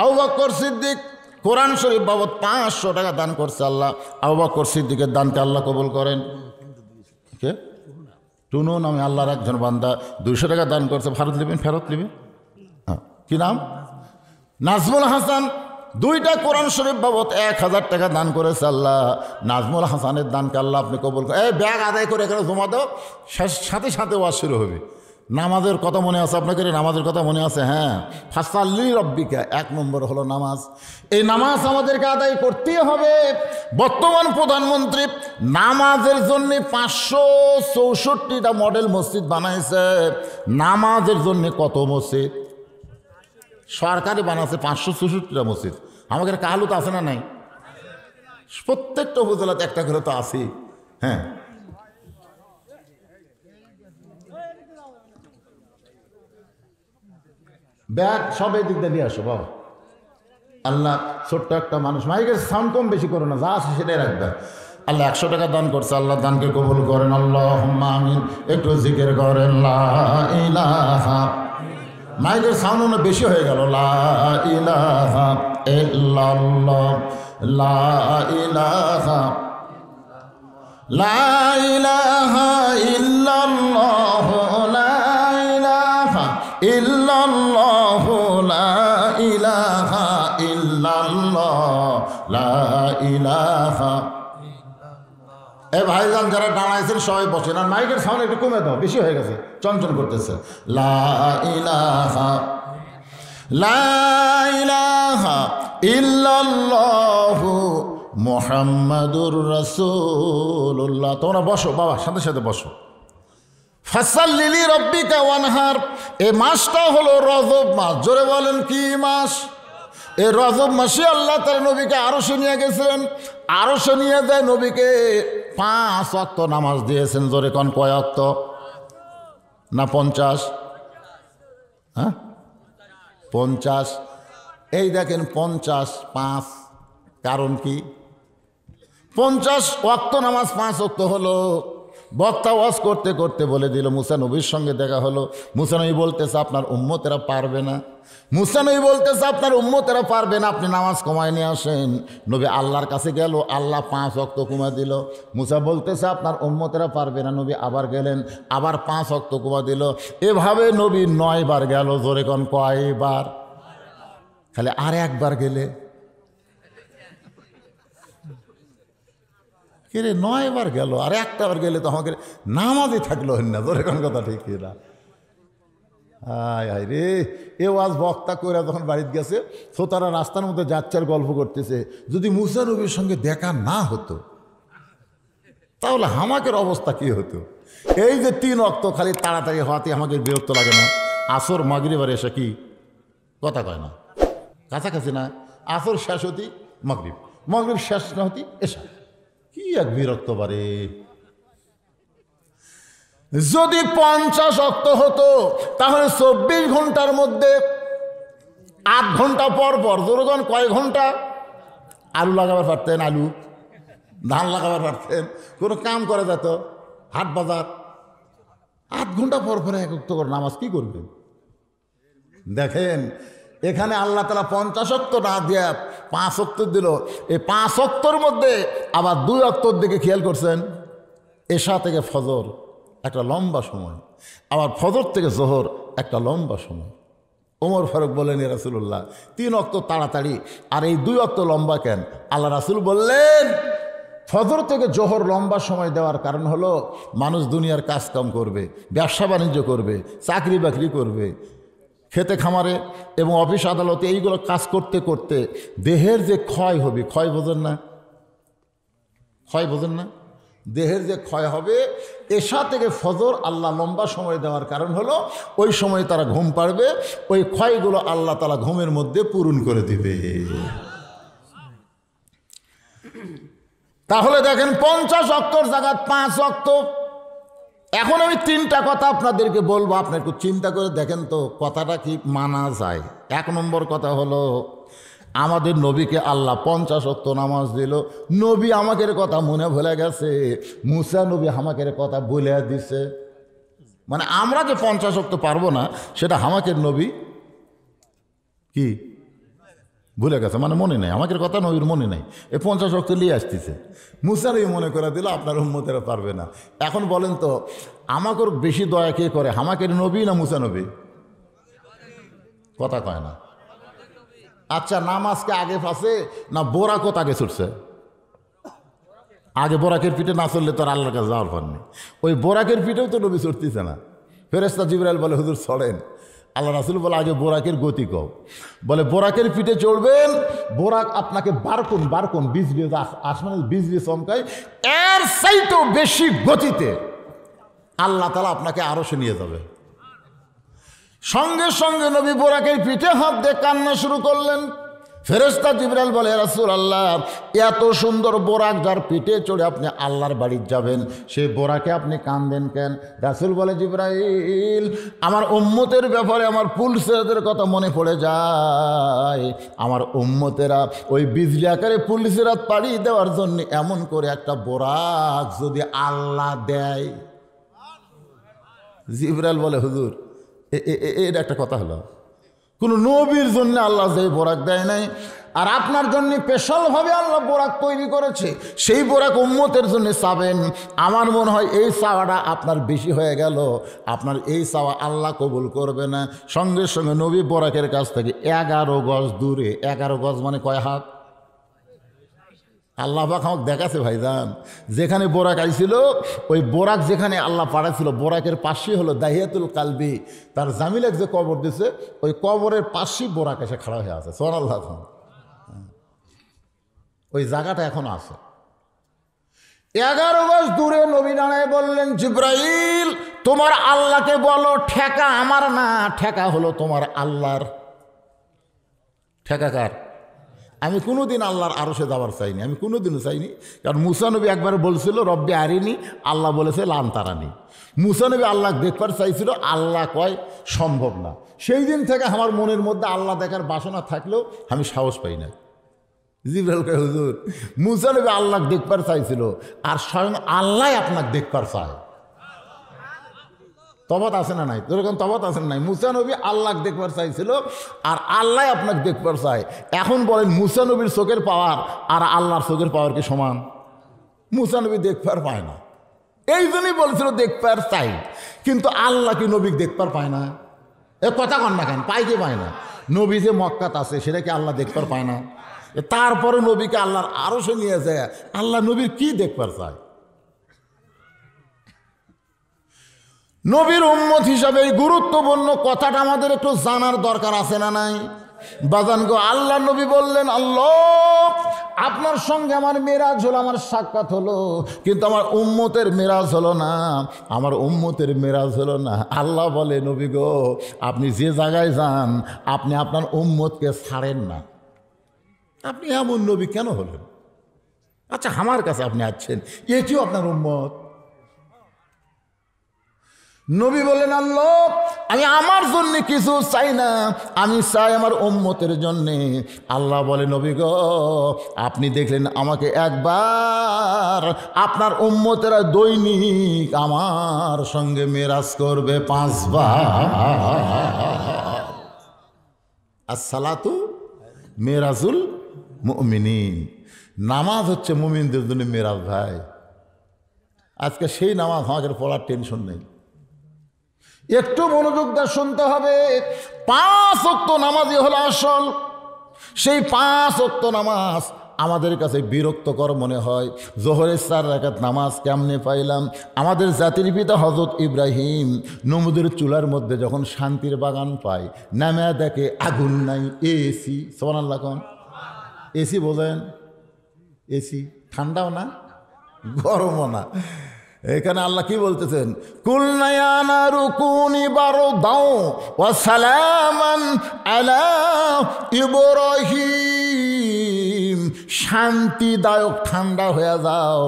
আবু বকর সিদ্দিক কোরআন শরীফ বাবদ 500 টাকা দান করছে, আল্লাহ আবু বকর সিদ্দিকের দানকে আল্লাহ কবুল করেন। কে? টুনু নামে আল্লাহর একজন বান্দা 200 টাকা দান করছে, ফেরত নেবেন, ফেরত নেবেন। হ্যাঁ, কি নাম? নাজমুল হাসান 2টা কোরআন শরীফ বাবদ 1000 টাকা দান করেছে, আল্লাহ নাজমুল হাসানের দানকে আল্লাহ আপনি কবুল করেন। এই ব্যাগ আদায় করে এখানে জমা দাও, সাথে সাথে ওয়াজ শুরু হবে। নামাজের কথা মনে আছে আপনাকে? নামাজের কথা মনে আছে? হ্যাঁ, ফাসাল্লি রব্বিকা, 1 নম্বর হলো নামাজ। এই নামাজ আমাদেরকে আদায় করতেই হবে। বর্তমান প্রধানমন্ত্রী নামাজের জন্য 564টা মডেল মসজিদ বানাইছে। নামাজের জন্য কত মসজিদ সরকারি বানাচ্ছে? 564টা মসজিদ। আমাদের কাহালুত আছে না নাই? প্রত্যেকটা উপজেলাতে একটা করে তো আছে। হ্যাঁ, ব্যাগ সব এই দিক দিয়ে নিয়ে আসো বাবা। আল্লাহ ছোট্ট একটা মানুষ, মাইকের সাউন্ড কম বেশি করো না, যা আছে সেটাই রাখবে। আল্লাহ 100 টাকা দান করছে, আল্লাহ দানকে কবুল করেন, আল্লাহুম্মা আমিন। একটু জিকির করেন লা ইলাহা, মাইকের সাউন্ড অনেক বেশি হয়ে গেল। লা ইলাহা ইল্লাল্লাহ, লা ইলাহা, লা ইলাহা ইল্লাল্লাহ, লা ইলাহা ইল্লাল্লাহ, লা ইলাহা ইল্লাল্লাহ, লা ইলাহা। এ ভাইজান যারা দাঁড়াইছেন সবাই বসেন, আর মাইকের সাউন্ড একটু কমে দাও, বেশি হয়ে গেছে, চঞ্চল করতেছে। লা ইলাহা, লা ইলাহা ইল্লাল্লাহু মুহাম্মাদুর রাসূলুল্লাহ। তোমরা বসো বাবা, সাথে সাথে বসো। ফাসাল্লি লিরাব্বিকা ওয়ানহার। এই মাসটা হলো রজব মাস। জোরে বলেন কি মাস? এই রজব মাসে আল্লাহ তার নবীকে আরশে নিয়ে গেছিলেন। আরশে নিয়ে যায় নবীকে 5 ওয়াক্ত নামাজ দিয়েছেন। জোরে কোন কয় ওয়াক্ত? না 50? হ্যাঁ 50। এই দেখেন 50, 5। কারণ কি? 50 ওয়াক্ত নামাজ 5 ওয়াক্ত হলো। বক্তা ওয়াজ করতে করতে বলে দিল, মুসা নবীর সঙ্গে দেখা হলো। মুসা নবী বলতেছে আপনার উম্মতেরা পারবে না। মুসা নবী বলতেছে আপনার উম্মতেরা পারবে না, আপনি নামাজ কমায় নিয়ে আসেন। নবী আল্লাহর কাছে গেল, আল্লাহ 5 ওয়াক্ত কমা দিল। মুসা বলতেছে আপনার উম্মতেরা পারবে না, নবী আবার গেলেন, আবার 5 ওয়াক্ত কমা দিল। এভাবে নবী 9 বার গেল। জোরে কোন কয়বার? খালি আর একবার গেলে কিরে 9 বার গেল, আর একটা বার গেলে তো আমাকে নামাজই থাকলো না। জোরে কোন কথা ঠিক না? আয় হায় রে, এ ওয়াজ বক্তা করে যখন বাড়িতে গেছে, শ্রোতারা রাস্তার মধ্যে যাচ্ছে আর গল্প করতেছে, যদি মুসা নবীর সঙ্গে দেখা না হতো তাহলে হামাকের অবস্থা কি হতো? এই যে 3 ওয়াক্ত খালি তাড়াতাড়ি হওয়াতে আমাকে বিরক্ত লাগে না? আসর মাগরিব এসে কি কথা কয় না, কাছাকাছি না? আসর শেষ হতি মাগরিব, মাগরিব শেষ না হতি এসা, কি এক বিরক্ত বারে। যদি 50 ওয়াক্ত হতো তাহলে 24 ঘন্টার মধ্যে 8 ঘন্টা পর পর, জোরগণ কয় ঘন্টা আলু লাগাবার পারতেন, আলু ধান লাগাবার পারতেন, কোনো কাম করা যেত, হাট বাজার। 8 ঘন্টা পর পরে 1 ওয়াক্ত করে নামাজ কি করবেন? দেখেন এখানে আল্লাহ তাআলা 50 ওয়াক্ত না দিয়ে 5 ওয়াক্ত দিল। এই 5 ওয়াক্তর মধ্যে আবার 2 ওয়াক্তর দিকে খেয়াল করছেন, এশা থেকে ফজর একটা লম্বা সময়, আবার ফজর থেকে জোহর একটা লম্বা সময়। ওমর ফারুক বলেন, ইয়া রাসূলুল্লাহ 3 ওয়াক্ত তাড়াতাড়ি আর এই 2 ওয়াক্ত লম্বা কেন? আল্লাহ রাসূল বললেন, ফজর থেকে জোহর লম্বা সময় দেওয়ার কারণ হলো মানুষ দুনিয়ার কাজকাম করবে, ব্যবসা বাণিজ্য করবে, চাকরি বাকরি করবে, খেতে খামারে এবং অফিস আদালতে এইগুলো কাজ করতে করতে দেহের যে ক্ষয় হবে, ক্ষয় বোঝেন না? ক্ষয় বোঝেন না? দেহের যে ক্ষয় হবে, এশা থেকে ফজর আল্লাহ লম্বা সময় দেওয়ার কারণ হলো ওই সময় তারা ঘুম পাড়বে, ওই ক্ষয়গুলো আল্লাহ তাআলা ঘুমের মধ্যে পূরণ করে দিবে। তাহলে দেখেন 50 ওয়াক্তর জায়গায় 5 ওয়াক্ত। এখন আমি 3টা কথা আপনাদেরকে বলবো, আপনি একটু চিন্তা করে দেখেন তো কথাটা কি মানা যায়। 1 নম্বর কথা হলো, আমাদের নবীকে আল্লাহ 50 ওয়াক্ত নামাজ দিল, নবী আমাদের কথা মনে ভুলে গেছে, মুসা নবী আমাদের কথা বলে দিছে। মানে আমরা যে 50 ওয়াক্ত পারবো না সেটা আমাদের নবী কি ভুলে গেছে, মানে মনে নেই, আমাদের কথা নবীর মনে নেই। এই 50 ওয়াক্ত নিয়ে আসতেছে, মুসা নবী মনে করে দিল আপনার উম্মতেরা পারবে না। এখন বলেন তো আমাকে বেশি দয়া কে করে, আমাদের নবী না মুসা নবী? কথা কয় না। আচ্ছা নামাজকে আগে ফাঁসে না বোরাকত আগে ছুটছে? আগে বোরাকের পিঠে না চললে তো আর আল্লাহর কাছে যাওয়ার পর নেই। ওই বোরাকের পিঠেও তো নবী ছুটতেছে না। ফেরেশতা জিবরাইল বলে হুজুর ছড়েন, আল্লাহ রাসূল বলে আগে বোরাকের গতি কও। বলে বোরাকের পিঠে চড়বেন, বোরাক আপনাকে বারকুন বিজলি, আসমানে বিজলি চমকায়, এর চাইতেও বেশি গতিতে আল্লাহ তাআলা আপনাকে আরশে নিয়ে যাবে। সঙ্গে সঙ্গে নবী বোরাকের পিঠে হাত দিয়ে কান্না শুরু করলেন। ফেরেশতা জিবরাইল বলে, রাসূলুল্লাহ এত সুন্দর বোরাক যার পিঠে চড়ে আপনি আল্লাহর বাড়ি যাবেন, সেই বোরাকে আপনি কান্দেন কেন? রাসূল বলে, জিবরাইল আমার উম্মতের ব্যাপারে আমার পুলসেরাদের কথা মনে পড়ে যায়। আমার উম্মতেরা ওই বিজলি আকারে পুলসেরাত পাড়ি দেওয়ার জন্য এমন করে একটা বোরাক যদি আল্লাহ দেয়। জিবরাইল বলে, হুজুর এটা একটা কথা হলো, কোনো নবীর জন্য আল্লাহ যে বোরাক দেয় নাই, আর আপনার জন্য স্পেশালভাবে আল্লাহ বোরাক তৈরি করেছে, সেই বোরাক উম্মতের জন্য চাবেন। আমার মনে হয় এই চাওয়াটা আপনার বেশি হয়ে গেল, আপনার এই চাওয়া আল্লাহ কবুল করবে না। সঙ্গে সঙ্গে নবী বোরাকের কাছ থেকে 11 গজ দূরে, 11 গজ মানে কয় হাত? আল্লাহ পাক আমাকে দেখাছে ভাইজান, যেখানে বোরাক আইছিল ওই বোরাক যেখানে আল্লাহ পাঠাইছিল, বোরাকের পাশেই হলো দাহিয়াতুল কালবি, তার জামিলাক যে কবর দিছে ওই কবরের পাশেই বোরাক এসে খাড়া হয়ে আছে। সুবহানাল্লাহ। ওই জায়গাটা এখন আছে। 11 গজ দূরে নবী দাঁড়ায় বললেন, জিবরাইল তোমার আল্লাহকে বলো ঠেকা আমার না, ঠেকা হলো তোমার আল্লাহর। ঠেকা কার? আমি কোনোদিন আল্লাহর আরশে যাওয়ার চাইনি, আমি কোনোদিনও চাইনি। কারণ মুসা নবী একবার বলছিল রব্বি আরিনি, আল্লাহ বলেছে লান তারানি। মুসা নবী আল্লাহ দেখবার চাইছিল, আল্লাহ কয় সম্ভব না। সেই দিন থেকে আমার মনের মধ্যে আল্লাহ দেখার বাসনা থাকলেও আমি সাহস পাই না। জিবরাইল কয় হুজুর মুসা নবী আল্লাহ দেখবার চাইছিল আর স্বয়ং আল্লাহ আপনাকে দেখবার চায়। তফাৎ আছে না নাই? যেরকম তফাৎ আছে না নাই? মুসা নবী আল্লাহ দেখবার চাইছিল আর আল্লাহ আপনাকে দেখবার চায়। এখন বলেন মুসা নবীর চোখের পাওয়ার আর আল্লাহর চোখের পাওয়ার কি সমান? মুসা নবী দেখবার পায় না, এই জন্যই বলছিল দেখবার চাই, কিন্তু আল্লাহ কি নবী দেখবার পায় না? এ কথা কন না কেন? পায় কি পায় না? নবী যে মক্কাত আছে সেটা কি আল্লাহ দেখবার পায় না? তারপরে নবীকে আল্লাহর আরো সে নিয়ে যায়, আল্লাহ নবীর কি দেখবার চায়? নবীর উম্মত হিসাবে এই গুরুত্বপূর্ণ কথাটা আমাদের একটু জানার দরকার আছে না নাই? বাজান গো, আল্লাহ নবী বললেন, আল্লাহ আপনার সঙ্গে আমার মেরাজ হলো, আমার সাক্ষাৎ হলো, কিন্তু আমার উম্মতের মেরাজ হলো না, আমার উম্মতের মেরাজ হলো না। আল্লাহ বলে, নবী গো আপনি যে জায়গায় যান আপনি আপনার উম্মতকে ছাড়েন না। আপনি এমন নবী কেন হলেন? আচ্ছা আমার কাছে আপনি আসছেন, এটিও আপনার উম্মত। নবী বলেন, আল্লাহ আমি আমার জন্য কিছু চাই না, আমি চাই আমার উম্মতের জন্যে। আল্লাহ বলে, নবী গো আপনি দেখলেন আমাকে একবার, আপনার উম্মতেরা দৈনিক আমার সঙ্গে মেরাজ করবে 5 বার। আসসালাতু মেরাজুল মুমিনিন, নামাজ হচ্ছে মুমিনদের জন্য মেরাজ। ভাই আজকে সেই নামাজ আমাদের পড়ার টেনশন নেই। একটু মনোযোগ দিয়ে শুনতে হবে। 5 ওয়াক্ত নামাজই হলো আসল। সেই 5 ওয়াক্ত নামাজ আমাদের কাছে বিরক্তকর মনে হয়। জোহরের 4 রাকাত নামাজ কেমনে পাইলাম? আমাদের জাতির পিতা হযরত ইব্রাহিম নমরুদের চুলার মধ্যে যখন শান্তির বাগান পায়, নামে দেখে আগুন নাই, এসি। সুবহানাল্লাহ কোন? এসি বোঝেন? এসি ঠান্ডাও না গরমও না। এখানে আল্লাহ কি বলতেছেন? কুলনা ইয়া নারু কুনি বারদাও ওয়া সালামান আলা ইব্রাহিম, শান্তিদায়ক ঠান্ডা হয়ে যাও,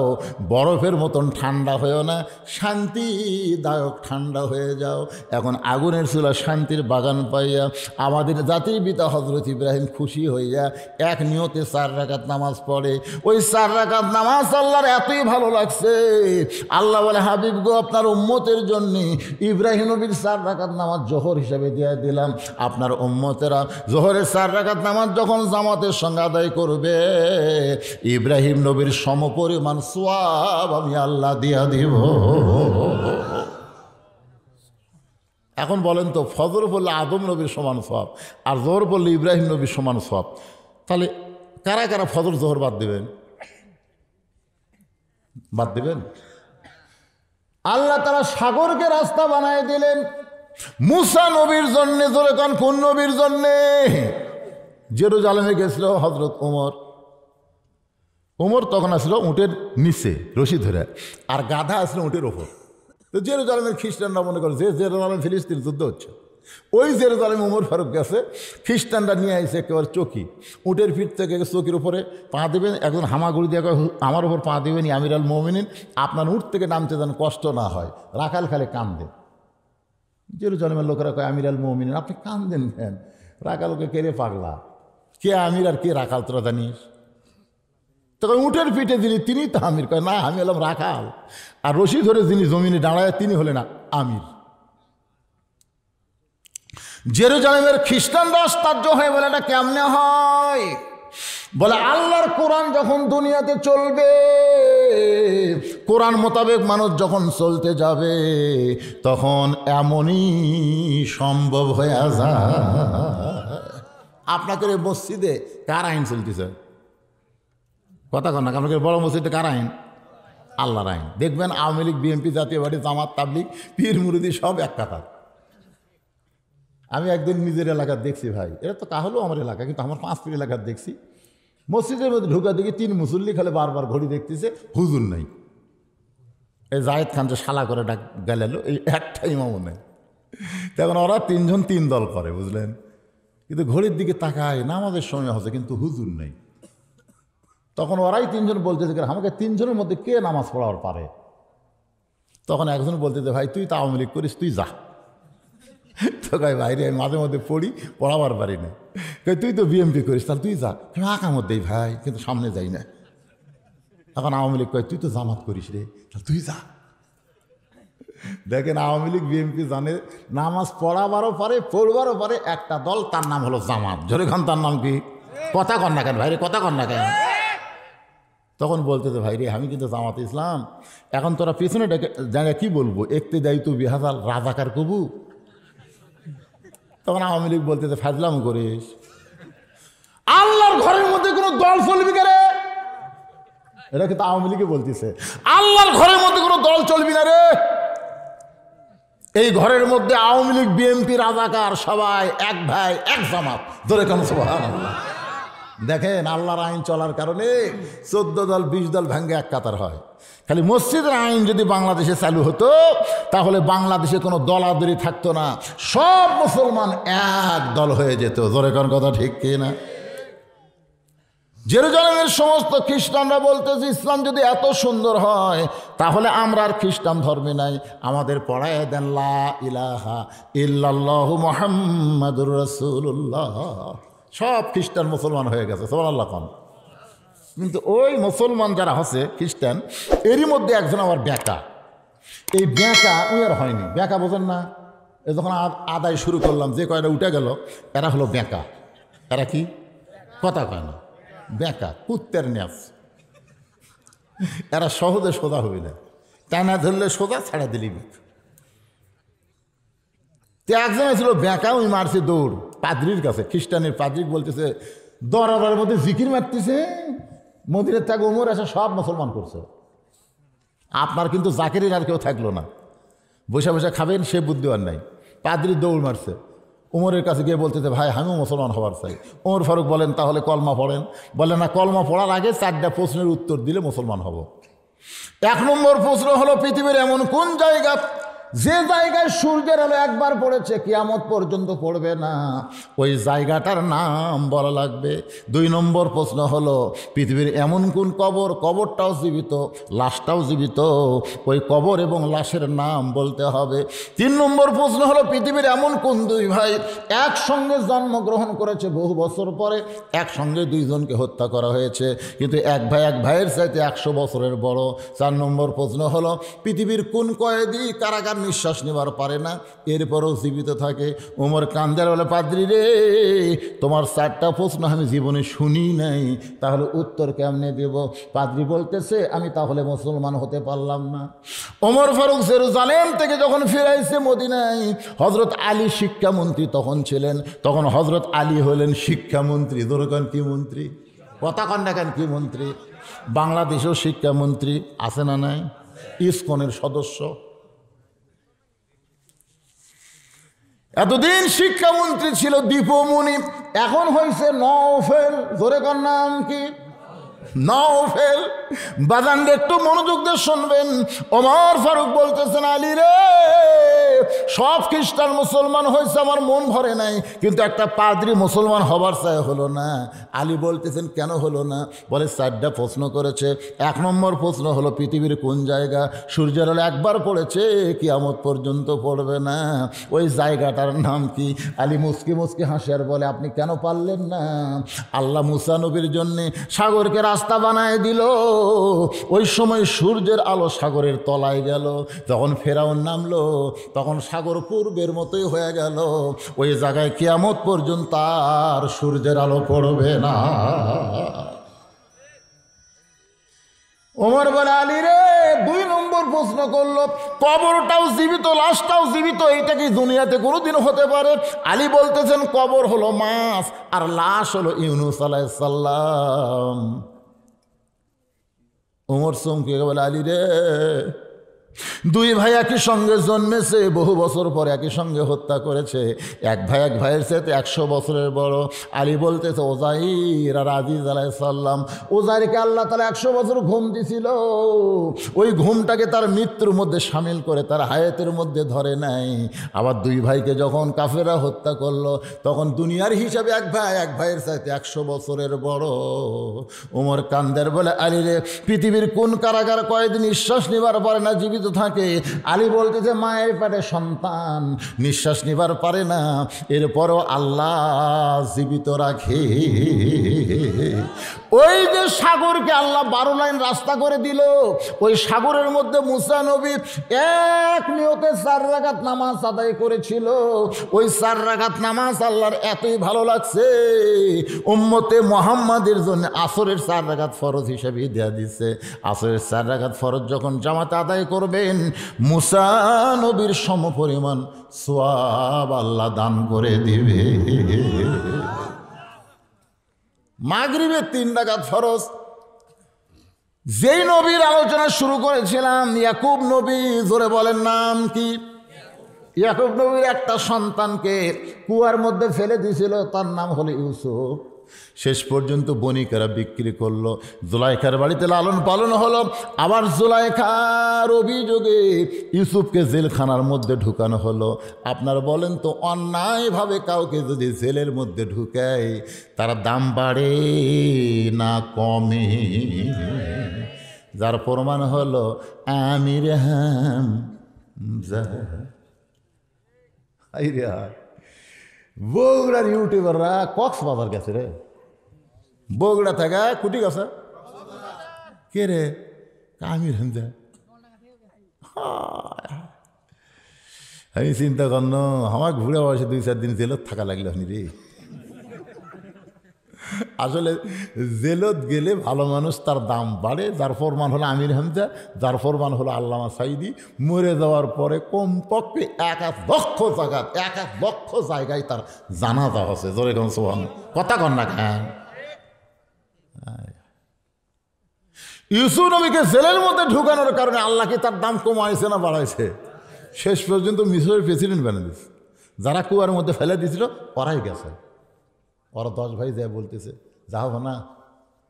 বরফের মতন ঠান্ডা হয়েও না, শান্তিদায়ক ঠান্ডা হয়ে যাও। এখন আগুনের চুলা শান্তির বাগান পাইয়া আমাদের জাতির পিতা হযরত ইব্রাহিম খুশি হইয়া এক নিয়তে 4 রাকাত নামাজ পড়ে। ওই 4 রাকাত নামাজ আল্লাহর এতই ভালো লাগছে, আল্লাহ বলে, হাবিব গো আপনার উম্মতের জন্য ইব্রাহিম নবীর 4 রাকাত নামাজ জোহর হিসাবে দিয়ে দিলাম। আপনার উম্মতেরা জোহরের 4 রাকাত নামাজ যখন জামাতের সঙ্গে আদায় করবে, ইব্রাহিম নবীর সমপরিমাণ সওয়াব আমি আল্লাহ দিয়া দিব। এখন বলেন তো, ফজর পড়লে আদম নবীর সমান সওয়াব আর জোহর পড়লে ইব্রাহিম নবীর সমান সওয়াব, তাহলে কারা কারা ফজর জোহর বাদ দেবেন? বাদ দেবেন? আল্লাহ তারা সাগরকে রাস্তা বানায় দিলেন মুসা নবীর জন্যে। জোরে কান, কোন নবীর জন্যে? জেরুজালেমে গেছিল হযরত ওমর তখন আসলো উটের নিচে রশি ধরে, আর গাধা আসলো উটের ওপর। তো জেরুজালেমের খ্রিস্টানরা মনে করে যে জেরুজালেম ফিলিস্তিন যুদ্ধ হচ্ছে, ওই জেরুজালেম ওমর ফারুক গেছে, খ্রিস্টানরা নিয়ে আসছে একেবারে চকি, উটের পিঠ থেকে চকির উপরে পা দেবেন, একজন হামাগুড়ি দিয়ে আমার উপর পা দেবেন, আমিরুল মুমিনিন আপনার উঠ থেকে নামতে যেন কষ্ট না হয়। রাখাল খালে কান্দে। জেরুজালেমের লোকেরা কয়, আমিরুল মুমিনিন আপনি কান্দেন কেন? রাখালকে কেড়ে পাগলা, কে আমির আর কে রাখাল তোরা জানিস? তখন উটের পিঠে যিনি তিনি তো আমির। কয় না, আমি হলাম রাখাল, আর রশি ধরে যিনি জমিনে দাঁড়ায় তিনি হলেন আমির। জেরুজালেমের খ্রিস্টানরা আশ্চর্য হয়ে বলে, এটা কেমনে হয়? বলে, আল্লাহর কোরআন যখন দুনিয়াতে চলবে, কোরআন মোতাবেক মানুষ যখন চলতে যাবে, তখন এমনই সম্ভব হয়ে যায়। আপনাদের মসজিদে কার আইন চলতেছে? কথা কন না, আপনাদের বড় মসজিদে কার আইন? আল্লাহর আইন। দেখবেন আওয়ামী লীগ, বিএনপি, জাতীয় পার্টি, জামাত, তাবলীগ, পীর মুরিদি সব এক কথা। আমি একদিন নিজের এলাকার দেখছি, ভাই এটা তো কাহলেও আমার এলাকা, কিন্তু আমার 5 ফিট এলাকার দেখছি মসজিদের মধ্যে ঢুকা দেখি 3 মুসল্লি খালে বারবার ঘড়ি দেখতেছে, হুজুর নাই। এই জায়েদ খান যে শালা করে ডাক গেল, এই একটা ইমামও নেই। তখন ওরা 3 জন 3 দল করে, বুঝলেন? কিন্তু ঘড়ির দিকে তাকায়, নামাজের সময় হচ্ছে কিন্তু হুজুর নেই। তখন ওরাই 3 জন বলতেছে, আমাকে 3 জনের মধ্যে কে নামাজ পড়ার পারে? তখন একজন বলতেছে, ভাই তুই তো আওয়ামী লীগ করিস, তুই যা। তো কয়, ভাই রে মাঝে মধ্যে পড়ি, পড়াবার পারি না। তুই তো বিএমপি করিস, তাহলে তুই যা। আকামত দেই ভাই, কিন্তু সামনে যাই না। এখন আওয়ামী লীগ কয় তুই তো জামাত করিস রে, তাহলে তুই যা। দেখেন আওয়ামী লীগ বিএনপি জানে নামাজ পড়াবারও পারে, পড়বারও পারে, একটা দল, তার নাম হলো জামাত। জোরে খান, তার নাম কি? কথা কন না কেন ভাই রে, কথা কন না কেন? তখন বলতে তো ভাই রে আমি কিন্তু জামাত ইসলাম। এখন তোরা পিছনে জায়গায় কি বলবো, একতে দেয় তো বিহাজাল রাজাকার কবু। তখন আওয়ামী লীগ বলতে তো ফাজলাম করিস, আল্লাহর ঘরের মধ্যে কোনো দল চলবি কে রে? এটা কিন্তু আওয়ামী লীগে বলতেছে, আল্লাহর ঘরের মধ্যে কোনো দল চলবি না রে। এই ঘরের মধ্যে আওয়ামী লীগ বিএনপি রাজাকার সবাই এক ভাই এক জামাত। ধরে কেন সুবহানাল্লাহ। দেখেন আল্লাহর আইন চলার কারণে 14 দল 20 দল ভেঙে এক কাতার হয়। খালি মসজিদের আইন যদি বাংলাদেশে চালু হতো তাহলে বাংলাদেশে কোনো দলাদলি থাকতো না, সব মুসলমান এক দল হয়ে যেত। ধরে কোন কথা ঠিক কি না? জেরুজালেমের সমস্ত খ্রিস্টানরা বলতেছে ইসলাম যদি এত সুন্দর হয় তাহলে আমরা আর খ্রিস্টান ধর্মে নাই, আমাদের পড়ায় দেন লা ইলাহা ইল্লাল্লাহু মুহাম্মাদুর রাসূলুল্লাহ। সব খ্রিস্টান মুসলমান হয়ে গেছে, সুবহানাল্লাহ কোন। কিন্তু ওই মুসলমান যারা হচ্ছে খ্রিস্টান, এরই মধ্যে একজন আবার বেঁকা। এই বেঁকা ওই আর হয়নি, বেঁকা বোঝেন না? এ যখন আদায় শুরু করলাম যে কয়টা উঠে গেল এরা হলো বেঁকা। এরা কি কথা কয় না, বেঁকা, কুত্তের ন্যাস। এরা সহজে সোজা হবি না, টানা ধরলে সোজা, ছাড়া দিলি বেঁকা। একজন ছিল বেঁকা, ওই মারছে দৌড় পাদ্রির কাছে। খ্রিস্টানের পাদ্রি বলতেছে দরবারের মধ্যে জিকির মারতেছে, মদিনের থেকে ওমর এসে সব মুসলমান করছে। আপনার কিন্তু জাকিরের আর কেউ থাকলো না, বসে বসে খাবেন সে বুদ্ধিমান নাই। পাদ্রি দৌড় মারছে, ওমরের কাছে গিয়ে বলতেছে ভাই আমিও মুসলমান হওয়ার চাই। ওমর ফারুক বলেন তাহলে কলমা পড়েন। বলে না, কলমা পড়ার আগে 4টা প্রশ্নের উত্তর দিলে মুসলমান হব। 1 নম্বর প্রশ্ন হলো পৃথিবীর এমন কোন জায়গা যে জায়গায় সূর্যের আলো একবার পড়েছে কিয়ামত পর্যন্ত পড়বে না, ওই জায়গাটার নাম বলা লাগবে। 2 নম্বর প্রশ্ন হলো পৃথিবীর এমন কোন কবর, কবরটাও জীবিত লাশটাও জীবিত, ওই কবর এবং লাশের নাম বলতে হবে। 3 নম্বর প্রশ্ন হলো পৃথিবীর এমন কোন 2 ভাই একসঙ্গে জন্মগ্রহণ করেছে, বহু বছর পরে একসঙ্গে 2 জনকে হত্যা করা হয়েছে, কিন্তু এক ভাই এক ভাইয়ের চাইতে 100 বছরের বড়। 4 নম্বর প্রশ্ন হলো পৃথিবীর কোন কয়েদি কারাগার নিঃশ্বাস নেবার পারে না, এরপরও জীবিত থাকে। ওমর কান্দার বলে পাদ্রি রে তোমার 4টা প্রশ্ন আমি জীবনে শুনি নাই, তাহলে উত্তর কেমনে দেব? পাদ্রি বলতেছে আমি তাহলে মুসলমান হতে পারলাম না। ওমর ফারুক জেরুজালেম থেকে যখন ফিরাইছে মদিনায়, হজরত আলী শিক্ষামন্ত্রী তখন ছিলেন। তখন হজরত আলী হলেন শিক্ষামন্ত্রী। দরকার কি মন্ত্রী? কথা কন না কেন, কি মন্ত্রী? বাংলাদেশেও শিক্ষামন্ত্রী আছে না নাই? ইসকনের সদস্য। এতদিন শিক্ষামন্ত্রী ছিল দীপমণি, এখন হয়েছে নওফেল। জোরে কর নাম কি? নওফেল। বাজানরে একটু মনোযোগ দিয়ে শুনবেন। ওমর ফারুক বলতেছেন আলী রে সব খ্রিস্টান মুসলমান হয়েছে, আমার মন ভরে নাই, কিন্তু একটা পাদ্রী মুসলমান হবার চাই হলো না। আলী বলতেছেন কেন হলো না? বলে 4টা প্রশ্ন করেছে। 1 নম্বর প্রশ্ন হলো পৃথিবীর কোন জায়গা সূর্যের আলো একবার পড়েছে কিয়ামত পর্যন্ত পড়বে না, ওই জায়গাটার নাম কি? আলী মুসকি মুসকি হাসি আর বলে আপনি কেন পারলেন না? আল্লাহ মুসা নবীর জন্যে সাগরকে রাস্তা বানায় দিল, ওই সময় সূর্যের আলো সাগরের তলায় গেল, যখন ফেরাউন নামলো তখন সাগর পূর্বের মতোই হয়ে গেল, ওই জায়গায় কিয়ামত পর্যন্ত আর সূর্যের আলো পড়বে না। ওমর বলে আলী রে 2 নম্বর প্রশ্ন করলো কবরটাও জীবিত লাশটাও জীবিত, এইটা কি দুনিয়াতে কোনোদিন হতে পারে? আলী বলতেছেন কবর হলো মাছ আর লাশ হলো ইউনূস আলাইহিস সালাম। ওমর চমকে বলে আলী রে 2 ভাই একই সঙ্গে জন্মেছে, বহু বছর পর একই সঙ্গে হত্যা করেছে, এক ভাই এক ভাইয়ের সাথে 100 বছরের বড়। আলী বলতেছে ওজাইর আর আজিজ আলাইহিস সালাম, ওজাইরকে আল্লাহ তাআলা 100 বছর ঘুম দিছিল, ওই ঘুমটাকে তার মৃত্যুর মধ্যে শামিল করে তার হায়াতের মধ্যে ধরে নাই। আবার 2 ভাইকে যখন কাফেররা হত্যা করলো তখন দুনিয়ার হিসাবে এক ভাই এক ভাইয়ের সাথে 100 বছরের বড়। ওমর কান্দের বলে আলী রে পৃথিবীর কোন কারাগার কয়েকদিন নিঃশ্বাস নেবার পারে না, জীবিত চিন্তিত থাকে। আলী বলতেছে মায়ের পেটে সন্তান নিঃশ্বাস নিবার পারে না, এরপরও আল্লাহ জীবিত রাখে। ওই যে সাগরকে আল্লাহ 12 লাইন রাস্তা করে দিল, ওই সাগরের মধ্যে মুসা নবী এক নিয়তে 4 রাকাত নামাজ আদায় করেছিল। ওই 4 রাকাত নামাজ আল্লাহর এতই ভালো লাগছে, উম্মতে মুহাম্মাদের জন্য আসরের 4 রাকাত ফরজ হিসেবে দেয়া দিচ্ছে। আসরের 4 রাকাত ফরজ যখন জামাতে আদায় করবেন, মুসা নবীর সমপরিমাণ সওয়াব আল্লাহ দান করে দিবে। মাগরিবের 3 রাকাত ফরজ। যেই নবীর আলোচনা শুরু করেছিলাম, ইয়াকুব নবী, জোরে বলেন নাম কি? ইয়াকুব নবীর একটা সন্তানকে কুয়ার মধ্যে ফেলে দিয়েছিল, তার নাম হলো ইউসুফ। শেষ পর্যন্ত বণিকেরা বিক্রি করলো, জুলাইখার বাড়িতে লালন পালন হলো। আবার জুলাইখার অভিযোগে ইউসুফকে জেলখানার মধ্যে ঢুকানো হলো। আপনারা বলেন তো, অন্যায়ভাবে কাউকে যদি জেলের মধ্যে ঢুকায়, তার দাম বাড়ে না কমে? যার প্রমাণ হলো আমির হামজা। বগুড়ার ইউটিউবাররা কক্সবাজার গেছে রে, বগুড়া থেকে কুটি গেছে। কে রে? আমির হামজা। আমি চিন্তা করল, আমার ঘুরে বসে 2-4 দিন জেলত থাকা লাগলো রে। আসলে জেলত গেলে ভালো মানুষ, তার দাম বাড়ে। যার ফরমান হলো আমির হামজা, যার ফরমান হলো আল্লামা সাইদি। মরে যাওয়ার পরে কমপক্ষে 1 লক্ষ জায়গায় তার জানাজা হচ্ছে। জোরে কোন সোহান কথা কন না কেন? ইউসুফ নবীকে জেলের মধ্যে ঢুকানোর কারণে আল্লাহ কি তার দাম কমাইছে না বাড়াইছে? শেষ পর্যন্ত মিশরের প্রেসিডেন্ট বানিয়ে দিচ্ছে। যারা কুয়ার মধ্যে ফেলে দিয়েছিল ওরাই গেছে। ওরা 10 ভাই যায় বলতেছে, যাবো না,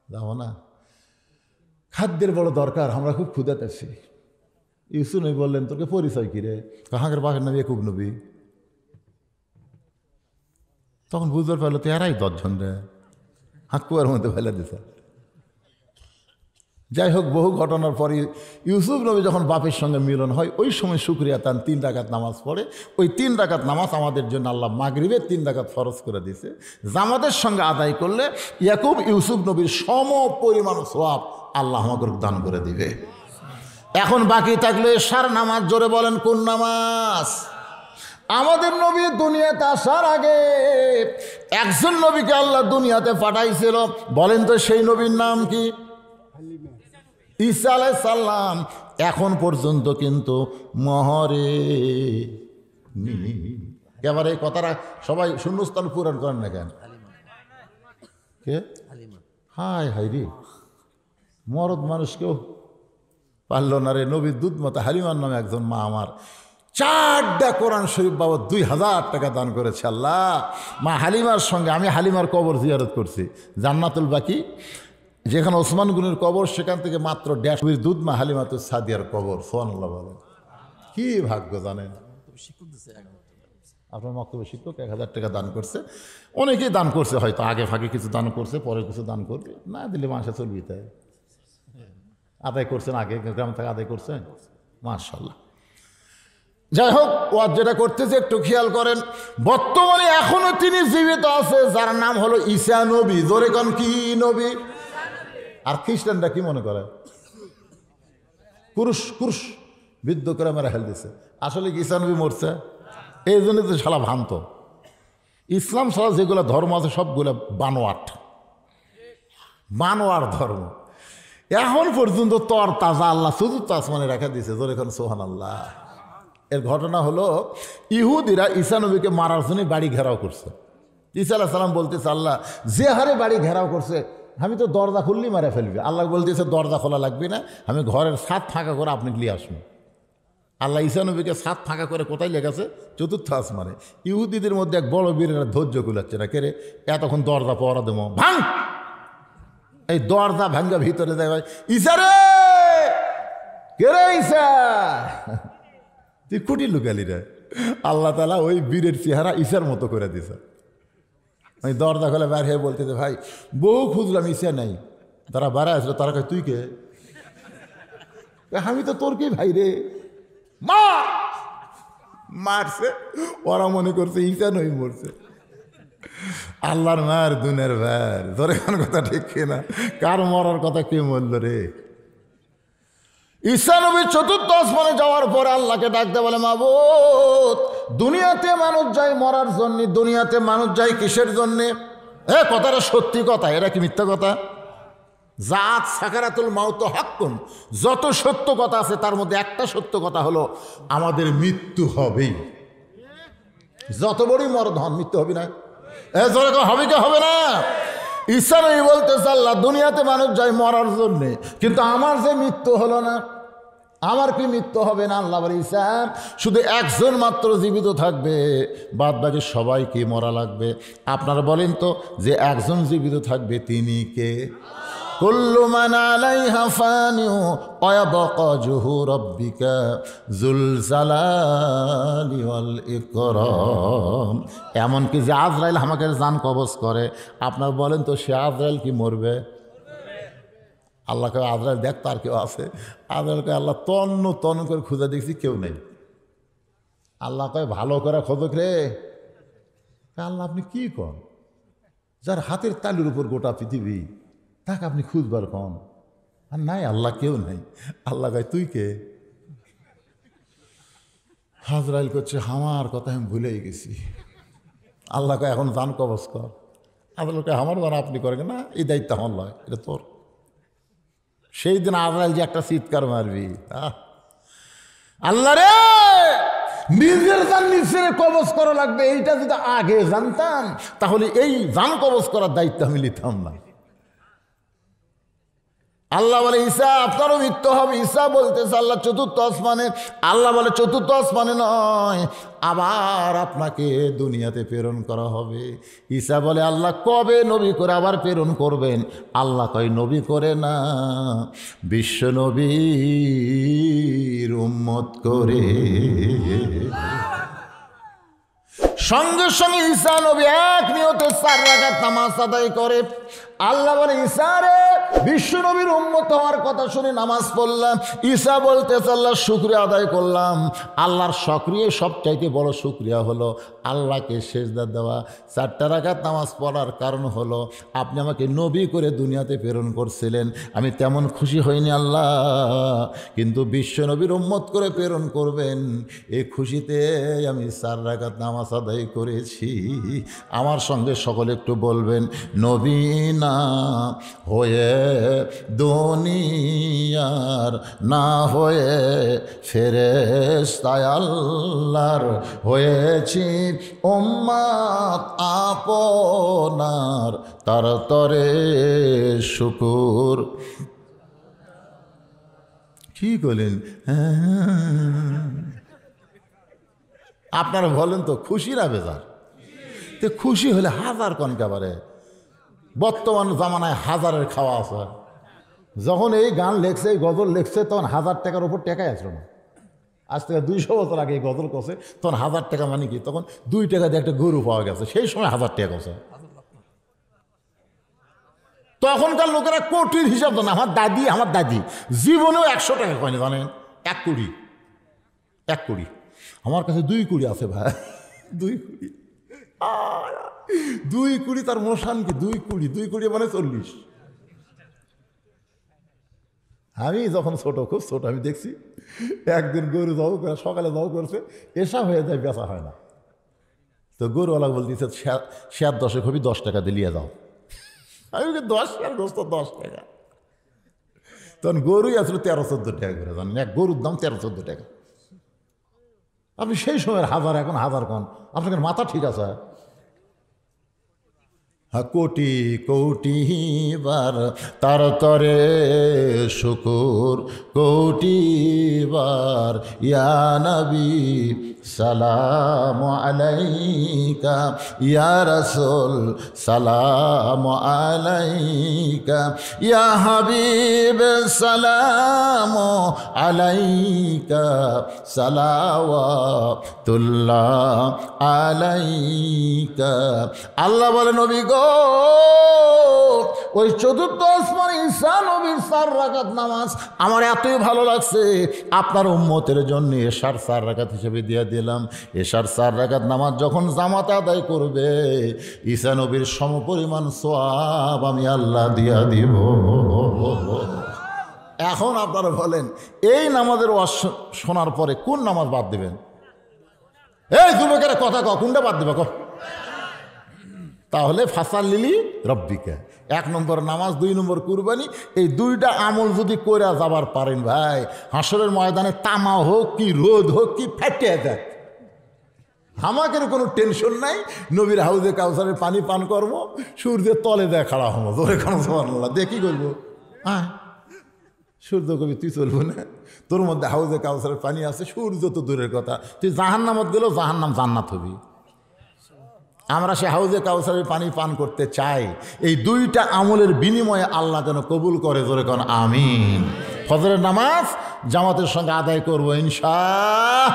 যাবো না, খাদ্যের বড় দরকার, আমরা খুব ক্ষুধাতেছি। ইউসুফ নবী বললেন, তোকে পরিচয় কি রে? কাহাগের বাঘের নাম ইয়াকুব নবী। তখন বুঝতে পারলো তো এরাই 10 জন রে, কুয়ার মধ্যে ফেলে দিছে। যাই হোক, বহু ঘটনার পরে ইউসুফ নবী যখন বাপের সঙ্গে মিলন হয়, ওই সময় শুকরিয়া তান 3 রাকাত নামাজ পড়ে। ওই 3 রাকাত নামাজ আমাদের জন্য আল্লাহ মাগরিবের 3 রাকাত ফরজ করে দিয়েছে। জামাতের সঙ্গে আদায় করলে ইয়াকুব ইউসুফ নবীর সম পরিমাণ সওয়াব আল্লাহ আমাদের দান করে দিবে। এখন বাকি থাকলে এশার নামাজ। জোরে বলেন কোন নামাজ? আমাদের নবী দুনিয়াতে আসার আগে একজন নবীকে আল্লাহ দুনিয়াতে পাঠাইছিল। বলেন তো সেই নবীর নাম কি? ঈসা আলাইহিস সালাম। এখন পর্যন্ত কিন্তু মহরে এবার এই কথাটা সবাই শূন্যস্থান পূরণ করেন না কেন? কে? হাই হাই রে, মরদ মানুষকেও পারল না রে। নবীর দুধ মতো হালিমার নামে একজন মা আমার 4টা কোরআন শরীফ বাবদ 2000 টাকা দান করেছে আল্লাহ। মা হালিমার সঙ্গে আমি হালিমার কবর জিয়ারত করছি, জান্নাতুল বাকি যেখানে ওসমান গনির কবর, সেখান থেকে মাত্র 150 দুধ মা হালিমাতুস সাদিয়ার কবর। সুবহানাল্লাহ বলেন, কি ভাগ্য জানেন। আপনার মক্তব্যের শিক্ষক 1000 টাকা দান করছে। অনেকেই দান করছে, হয়তো আগে ফাঁকে কিছু দান করছে, পরে কিছু দান করবে, না দিলে মাসে চলবি। তাই আদায় করছেন, আগে গ্রাম থেকে আদায় করছেন, মাশাআল্লাহ। যাই হোক, ও যেটা করতেছে একটু খেয়াল করেন। বর্তমানে এখনো তিনি জীবিত আছে, যার নাম হলো ঈসা নবী। জোরে কোন কি নবী? আর খ্রিস্টানরা কি মনে করে? কুরুশ বিদ্ধ করে মেরে হেল দিছে। আসলে কি ঈসা নবী মরছে? এই জন্য তো শালা ভ্রান্ত। ইসলাম ছাড়া যেগুলো ধর্ম আছে সবগুলো বানোয়ার ধর্ম। এখন পর্যন্ত তর তাজা আল্লাহ চতুর্থ আসমানে রেখে দিয়েছে। জোরে এখন সুবহানাল্লাহ। এর ঘটনা হলো, ইহুদিরা ঈসা নবীকে মারার জন্য বাড়ি ঘেরাও করছে। ঈসা আলাইহিস সালাম বলতেছে, আল্লাহ যে হারে বাড়ি ঘেরাও করছে, আমি তো দরজা খুললেই মারা ফেলবি। আল্লাহ বলতেছে দরজা খোলা লাগবে না, আমি ঘরের ছাদ ফাঁকা করে আপনি নিয়ে আসুন। আল্লাহ ঈসা নবীকে ছাদ ফাঁকা করে কোথায় লেগেছে? চতুর্থ আসমানে। ইহুদিদের মধ্যে এক বড় বীরের ধৈর্য কুলাচ্ছে না, কে রে এতক্ষণ দরজা পড়া দেবো, ভাঙ। এই দরজা ভাঙ্গা ভিতরে দেয়, ঈসা রে, কে রে ঈসা, তুই কুটি লুকালি রে। আল্লাহ তাআলা ওই বীরের চেহারা ঈসার মতো করে দিছে। ওই দরজা খোলা বের হয়ে বলতেছে, ভাই বহু খুঁজলাম ঈসা নাই। তারা বাড়া আসলো, তারা কয় তুই কে? আমি তো তোর কি ভাই রে, মার, মারছে। ওরা মনে করছে ঈসা নই মরছে। আল্লাহর মার দুনের ভার, ধরে কোন কথা ঠিক কিনা? কার মরার কথা কে বলল রে? ঈসা নবী চতুর্থ আসমানে যাওয়ার পরে আল্লাহকে ডাকতে বলে, মাবুদ, দুনিয়াতে মানুষ যায় মরার জন্য, দুনিয়াতে মানুষ যায় কিসের জন্যে? কথাটা সত্যি কথা, এটা কি মিথ্যা কথা? জাত সাকারাতুল মাউত হাক্কুন, যত সত্য কথা আছে তার মধ্যে একটা সত্য কথা হলো আমাদের মৃত্যু হবেই। যত বড়ই মরদ হন, মৃত্যু হবে না? হবে কি হবে না? ঈসা নবী বলতেছে, আল্লাহ, দুনিয়াতে মানুষ যায় মরার জন্যে, কিন্তু আমার যে মৃত্যু হলো না, আমার কি মৃত্যু হবে না? আল্লাহ বলে, ঈসা, শুধু একজন মাত্র জীবিত থাকবে, বাদ বাকি সবাইকে মরা লাগবে। আপনারা বলেন তো, যে একজন জীবিত থাকবে তিনি কে? কুল্লু মান আলাইহা ফানিউ ওয়া ইয়াবকা ওয়াজহু রাব্বিকা যুল জালালি ওয়াল ইকরাম। এমনকি যে আজরাইল আমাকে জান কবজ করে, আপনারা বলেন তো সে আজরাইল কি মরবে? আল্লাহকে আজরাইল দেখ তার কেউ আছে? আজরাইলকে আল্লাহ তন্ন তন্ন করে খুঁজে দেখছি, কেউ নেই। আল্লাহ কয়, ভালো করে খোঁজক রে। আল্লাহ, আপনি কি কন? যার হাতের তালুর উপর গোটা পৃথিবী, তাকে আপনি খুঁজবার কন? আর নাই, আল্লাহ কেউ নাই। আল্লাহ কয়, তুই কে? আজরাইল করছে, আমার কথা আমি ভুলেই গেছি। আল্লাহ কয়, এখন জান কবজ কর। আজরাইল কয়, আমার জান আপনি করেন না, এই দায়িত্ব আমার লয়, এটা তোর। সেই দিন আজরাইল যে একটা চিৎকার মারবি, আল্লাহ রে, নিজের জান নিজের কবজ করা লাগবে, এইটা যদি আগে জানতাম তাহলে এই জান কবজ করার দায়িত্ব আমি নিতাম না। আল্লাহ বলে, ঈসা, আপনারও মৃত্যু হবে। ঈসা বলতেছে, আল্লাহ চতুর্থ আসমানে। আল্লাহ বলে, চতুর্থ আসমানে নয়, আবার আপনাকে দুনিয়াতে প্রেরণ করা হবে। ঈসা বলে, আল্লাহ কবে নবী করে আবার প্রেরণ করবেন? আল্লাহ কয়, নবী করে না, বিশ্ব নবীর উম্মত করে। সঙ্গে সঙ্গে ঈসা নবী এক নিয়তে 4 রাকাত নামাজ আদায় করে। আল্লাহ বলে, ঈসা রে, বিশ্ব নবীর উম্মত হওয়ার কথা শুনে নামাজ পড়লাম। ঈসা বলতেছে, আল্লাহ শুকরিয়া আদায় করলাম। আল্লাহর সক্রিয় সবচাইতে বড় শুকরিয়া হলো আল্লাহকে সেজদা দেওয়া। 4 রাকাত নামাজ পড়ার কারণ হলো আপনি আমাকে নবী করে দুনিয়াতে প্রেরণ করছিলেন, আমি তেমন খুশি হইনি আল্লাহ, কিন্তু বিশ্ব নবীর উম্মত করে প্রেরণ করবেন, এই খুশিতে আমি 4 রাকাত নামাজ আদায় করেছি। আমার সঙ্গে সকলে একটু বলবেন, নবী না হয়ে দুনিয়ার, না হয়ে ফেরেশতা আল্লাহর হয়েছি উম্মত আপনার, তার তরে শুকুর। কি করলেন? আপনারা বলেন তো, খুশি না বেজার? তো খুশি হলে হাজার কনকাবারে। বর্তমান জামানায় হাজারের খাওয়া আছে। যখন এই গান লেখছে, এই গজল লেখছে, তখন 1000 টাকার উপর টাকাই আসলো না। আজ থেকে 200 বছর আগে এই গজল করছে, তখন 1000 টাকা মানে কি? তখন 2 টাকা দিয়ে একটা গরু পাওয়া গেছে, সেই সময় 1000 টাকা করছে। তখনকার লোকেরা কোটির হিসাব জানে। আমার দাদি জীবনেও 100 টাকা কয়নি, জানেন? 1 কোটি, 1 কোটি। আমার কাছে 2 কোটি আছে ভাই, 2 কোটি। 2 কোটি, তার মোশান কি? 2 কোটি মানে 40। আমি যখন ছোট, খুব ছোট, আমি দেখছি একদিন গরু জব করে, সকালে জব করছে, এসা হয়ে যায়, বেচা হয় না। তো গরুওয়ালা বলতেছে, 7 হবে, 10 টাকা দিলিয়ে যাও। আমি 10 শেয়ার গোস্ত 10 টাকা। তখন গরুই আসলে 13-14 টাকা করে, জানেন? এক গরুর দাম 13-14 টাকা। আপনি সেই সময়ের হাজার, এখন হাজার কন, আপনাদের মাথা ঠিক আছে? কোটি কোটি বার তার তরে শুকুর, কোটি বার ইয়া নবী সালাম আলাইকা, ইয়া রাসূল সালাম আলাইকা, ইয়া হাবিব সালাম আলাইকা, সালাওয়াতুল্লাহ আলাইকা। আল্লাহ বলে, নবী গো, ওই চতুর্থ আসমানে ঈসা নবীর 4 রাকাত নামাজ আমার এতই ভালো লাগছে, আপনার উম্মতের জন্য এশার 4 রাকাত হিসেবে দিয়ে দিলাম। এশার 4 রাকাত নামাজ যখন জামাত আদায় করবে, ঈসা নবীর সমপরিমাণ সওয়াব আমি আল্লাহ দিয়া দিব। এখন আপনারা বলেন, এই নামাজের ওয়াজ শোনার পরে কোন নামাজ বাদ দিবেন? এই যুবকেরা কথা কও, কোনটা বাদ দিবে কও? তাহলে ফাসাল লিলি রব্বিকা, 1 নম্বর নামাজ, 2 নম্বর কুরবানি, এই 2টা আমল যদি করে যাবার পারেন ভাই, হাসরের ময়দানে তামা হোক কি রোদ হোক কি ফেটে যায়, আমাকে কোনো টেনশন নাই। নবীর হাউজে কাউসারের পানি পান করবো, সূর্যের তলে দেয় খাড়া হবো, জোরে খানো সুবহানাল্লাহ, দিয়ে কি করবো? হ্যাঁ, সূর্য কবি তুই চলবো না, তোর মধ্যে হাউজে কাউসারের পানি আছে, সূর্য তো দূরের কথা, তুই জাহান্নামত গেলেও জাহান্নাম জান্নাত হবি। আমরা সে হাউজে কাউসারের পানি পান করতে চাই। এই 2টা আমলের বিনিময়ে আল্লাহ যেন কবুল করে, জোরে কোন আমিন। ফজরের নামাজ জামাতের সঙ্গে আদায় করবো ইনশাআল্লাহ।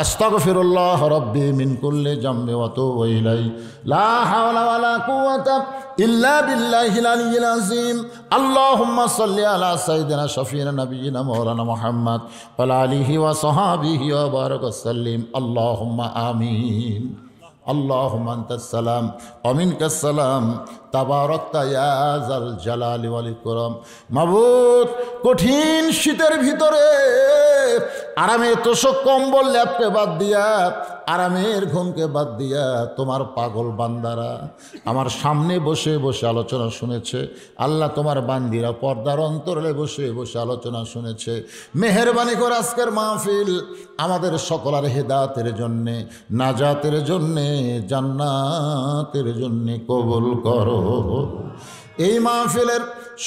আস্তাগফিরুল্লাহ রাব্বি মিন কুল্লি যামবি ওয়া আতুবু ইলাইহি, লা হাওলা ওয়ালা কুওয়াতা ইল্লা বিল্লাহিল আলিয়্যিল আযীম। আল্লাহুম্মা সাল্লি আলা সাইয়্যিদিনা শাফিঈনা নাবিয়িনা মাওলানা মুহাম্মদ ওয়া আলা আলিহি ওয়া সাহবিহি ওয়া বারাক ওয়া সাল্লিম। আল্লাহুম্মা আমিন। আল্লাহুম্মা আনতাস সালাম ওয়া মিনকাস সালাম, তাবারাকতা ইয়া যাল জালালি ওয়াল ইকরাম। মাবুদ, কঠিন শীতের ভিতরে আরামের তোষক কম্বল ল্যাপকে বাদ দিয়া, আরামের ঘুমকে বাদ দিয়া তোমার পাগল বান্দারা আমার সামনে বসে বসে আলোচনা শুনেছে। আল্লাহ, তোমার বান্দিরা পর্দার অন্তরালে বসে বসে আলোচনা শুনেছে। মেহেরবানি করে আজকের মাহফিল আমাদের সকলের হেদায়েতের জন্যে, নাজাতের জন্যে, জান্নাতের জন্যে কবুল করো। এই মাহফিলের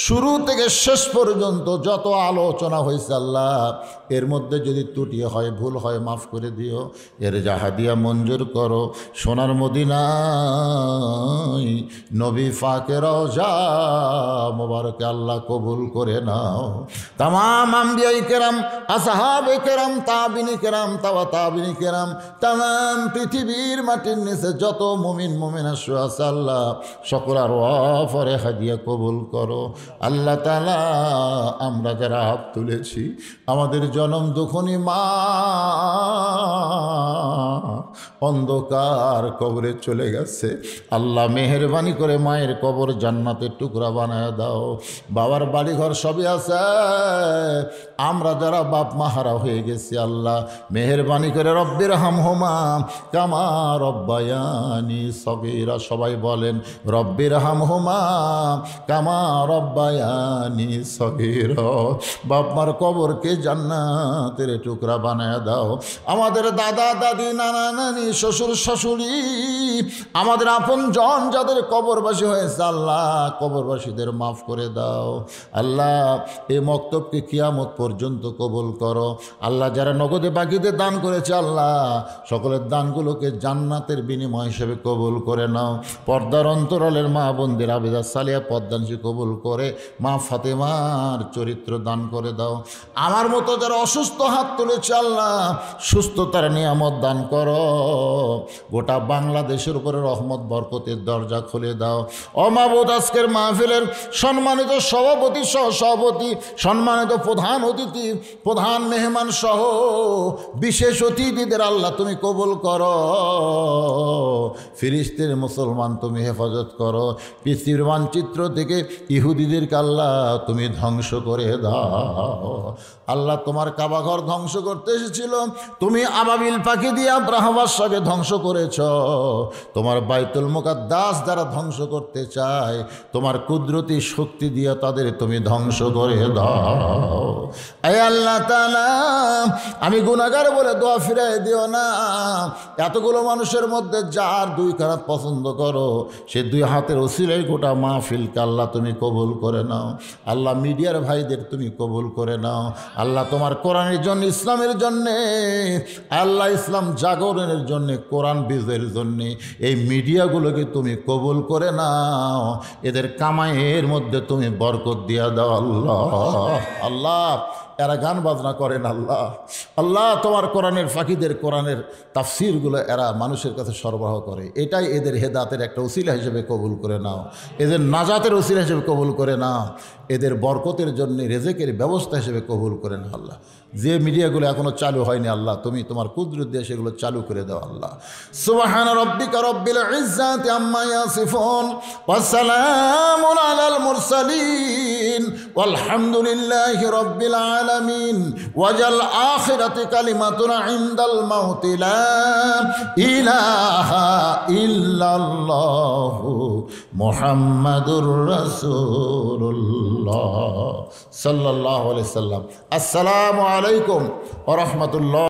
শুরু থেকে শেষ পর্যন্ত যত আলোচনা হয়েছে আল্লাহ, এর মধ্যে যদি ত্রুটি হয়, ভুল হয়, মাফ করে দিও। এর জাহাদিয়া মঞ্জুর করো। সোনার মদিনায় নবী পাকের রওজা মোবারকে আল্লাহ কবুল করে নাও। তামাম আম্বিয়ায়ে কেরাম, আসহাবে কেরাম, তাবিনী কেরাম, তাবিনী কেরাম, তামাম পৃথিবীর মাটির নিচে যত মুমিন মুমিনা শুয়ে আছে আল্লাহ, সকলের ওয়াফরে হাদিয়া কবুল করো। আল্লাহ তাআলা, আমরা যারা হাত তুলেছি, আমাদের জনম দুঃখনী মা অন্ধকার কবরে চলে গেছে। আল্লাহ মেহেরবানি করে মায়ের কবর জান্নাতের টুকরা বানায় দাও। বাবার বাড়িঘর সবই আছে, আমরা যারা বাপ মা হারা হয়ে গেছি আল্লাহ মেহেরবানি করে রব্বির হামহুমা কামা রব্বায়ানি সগীরা, সবাই বলেন রব্বির হামহুমা কামা রব্বায়ানি সগীরা। বাপ মার কবরকে জান্নাতের টুকরা বানায় দাও। আমাদের দাদা দাদি, নানা নানি, শ্বশুর শাশুড়ি, আমাদের আপন জন যাদের কবরবাসী হয়েছে আল্লাহ, কবরবাসীদের মাফ করে দাও। আল্লাহ, এই মক্তবকে কিয়ামত পর্যন্ত কবুল করো। আল্লাহ, যারা নগদে বাকিতে দান করেছে আল্লাহ, সকলের দানগুলোকে জান্নাতের বিনিময় হিসেবে কবুল করে নাও। পর্দার অন্তরালের মা বোনদের আবেদা সালিয়া পদ্মাংশী কবুল করে মা ফাতেমার চরিত্র দান করে দাও। আমার মতো যারা অসুস্থ হাত তুলেছে আল্লাহ, সুস্থতার নিয়ামত দান করো। গোটা বাংলাদেশের উপরে রহমত বরকতের দরজা খুলে দাও। ও মাবুদ, আজকের মাহফিলের সম্মানিত সভাপতি, সহসভাপতি, সম্মানিত প্রধান অতিথি, প্রধান মেহমান সহ বিশেষ অতিথিদের আল্লাহ তুমি কবুল করো। ফিলিস্তিনের মুসলমান তুমি হেফাজত করো। পৃথিবীর মানচিত্র থেকে ইহুদিদেরকে আল্লাহ তুমি ধ্বংস করে দাও। আল্লাহ, তোমার কাবাঘর ধ্বংস করতে এসেছিল, তুমি আবাবিল পাখি দিয়ে আব্রাহা বাদশাকে ধ্বংস করেছ। তোমার বাইতুল মুকাদ্দাস যারা ধ্বংস করতে চায়, তোমার কুদরতি শক্তি দিয়ে তাদের তুমি ধ্বংস করে দাও। আয় আল্লাহ তাআলা, আমি গুনাহগার বলে দোয়া ফিরাই দিও না। এতগুলো মানুষের মধ্যে যার 2 হাত পছন্দ করো, সে 2 হাতের ওসিলায় গোটা মাহফিলকে আল্লাহ তুমি কবুল করে নাও। আল্লাহ, মিডিয়ার ভাইদের তুমি কবুল করে নাও। আল্লাহ, তোমার কোরআনের জন্য, ইসলামের জন্যে, আল্লাহ ইসলাম জাগরণের জন্যে, কোরআন বিজয়ের জন্যে এই মিডিয়াগুলোকে তুমি কবুল করে নাও। এদের কামাইয়ের মধ্যে তুমি বরকত দিয়া দাও আল্লাহ। আল্লাহ, এরা গান বাজনা করেন আল্লাহ। আল্লাহ তোমার কোরআনের ফাঁকিদের কোরআনের তাফসিরগুলো এরা মানুষের কাছে সরবরাহ করে, এটাই এদের হেদাতের একটা উসিলা হিসেবে কবুল করে নাও, এদের নাজাতের উসিলা হিসেবে কবুল করে নাও, এদের বরকতের জন্য রেজেকের ব্যবস্থা হিসেবে কবুল করে নাও আল্লাহ। যে মিডিয়াগুলো এখনো চালু হয়নি আল্লাহ, তুমি তোমার কুদরত দিয়ে সেগুলো চালু করে দাও আল্লাহ। সুবহান রাব্বিকা রাব্বিল ইজ্জাতি আম্মা ইয়াসিফুন ওয়া সালামুন আলাল মুরসালিন ওয়ালহামদুলিল্লাহি রাব্বিল আলামিন। ওয়াজাল আখিরাতি কালিমাতুন ইনদাল মাউতি লা ইলাহা ইল্লাল্লাহু মুহাম্মাদুর রাসূলুল্লাহ সাল্লাল্লাহু আলাইহি সাল্লাম। আসসালামু আলাইকুম ওয়া রাহমাতুল্লাহ।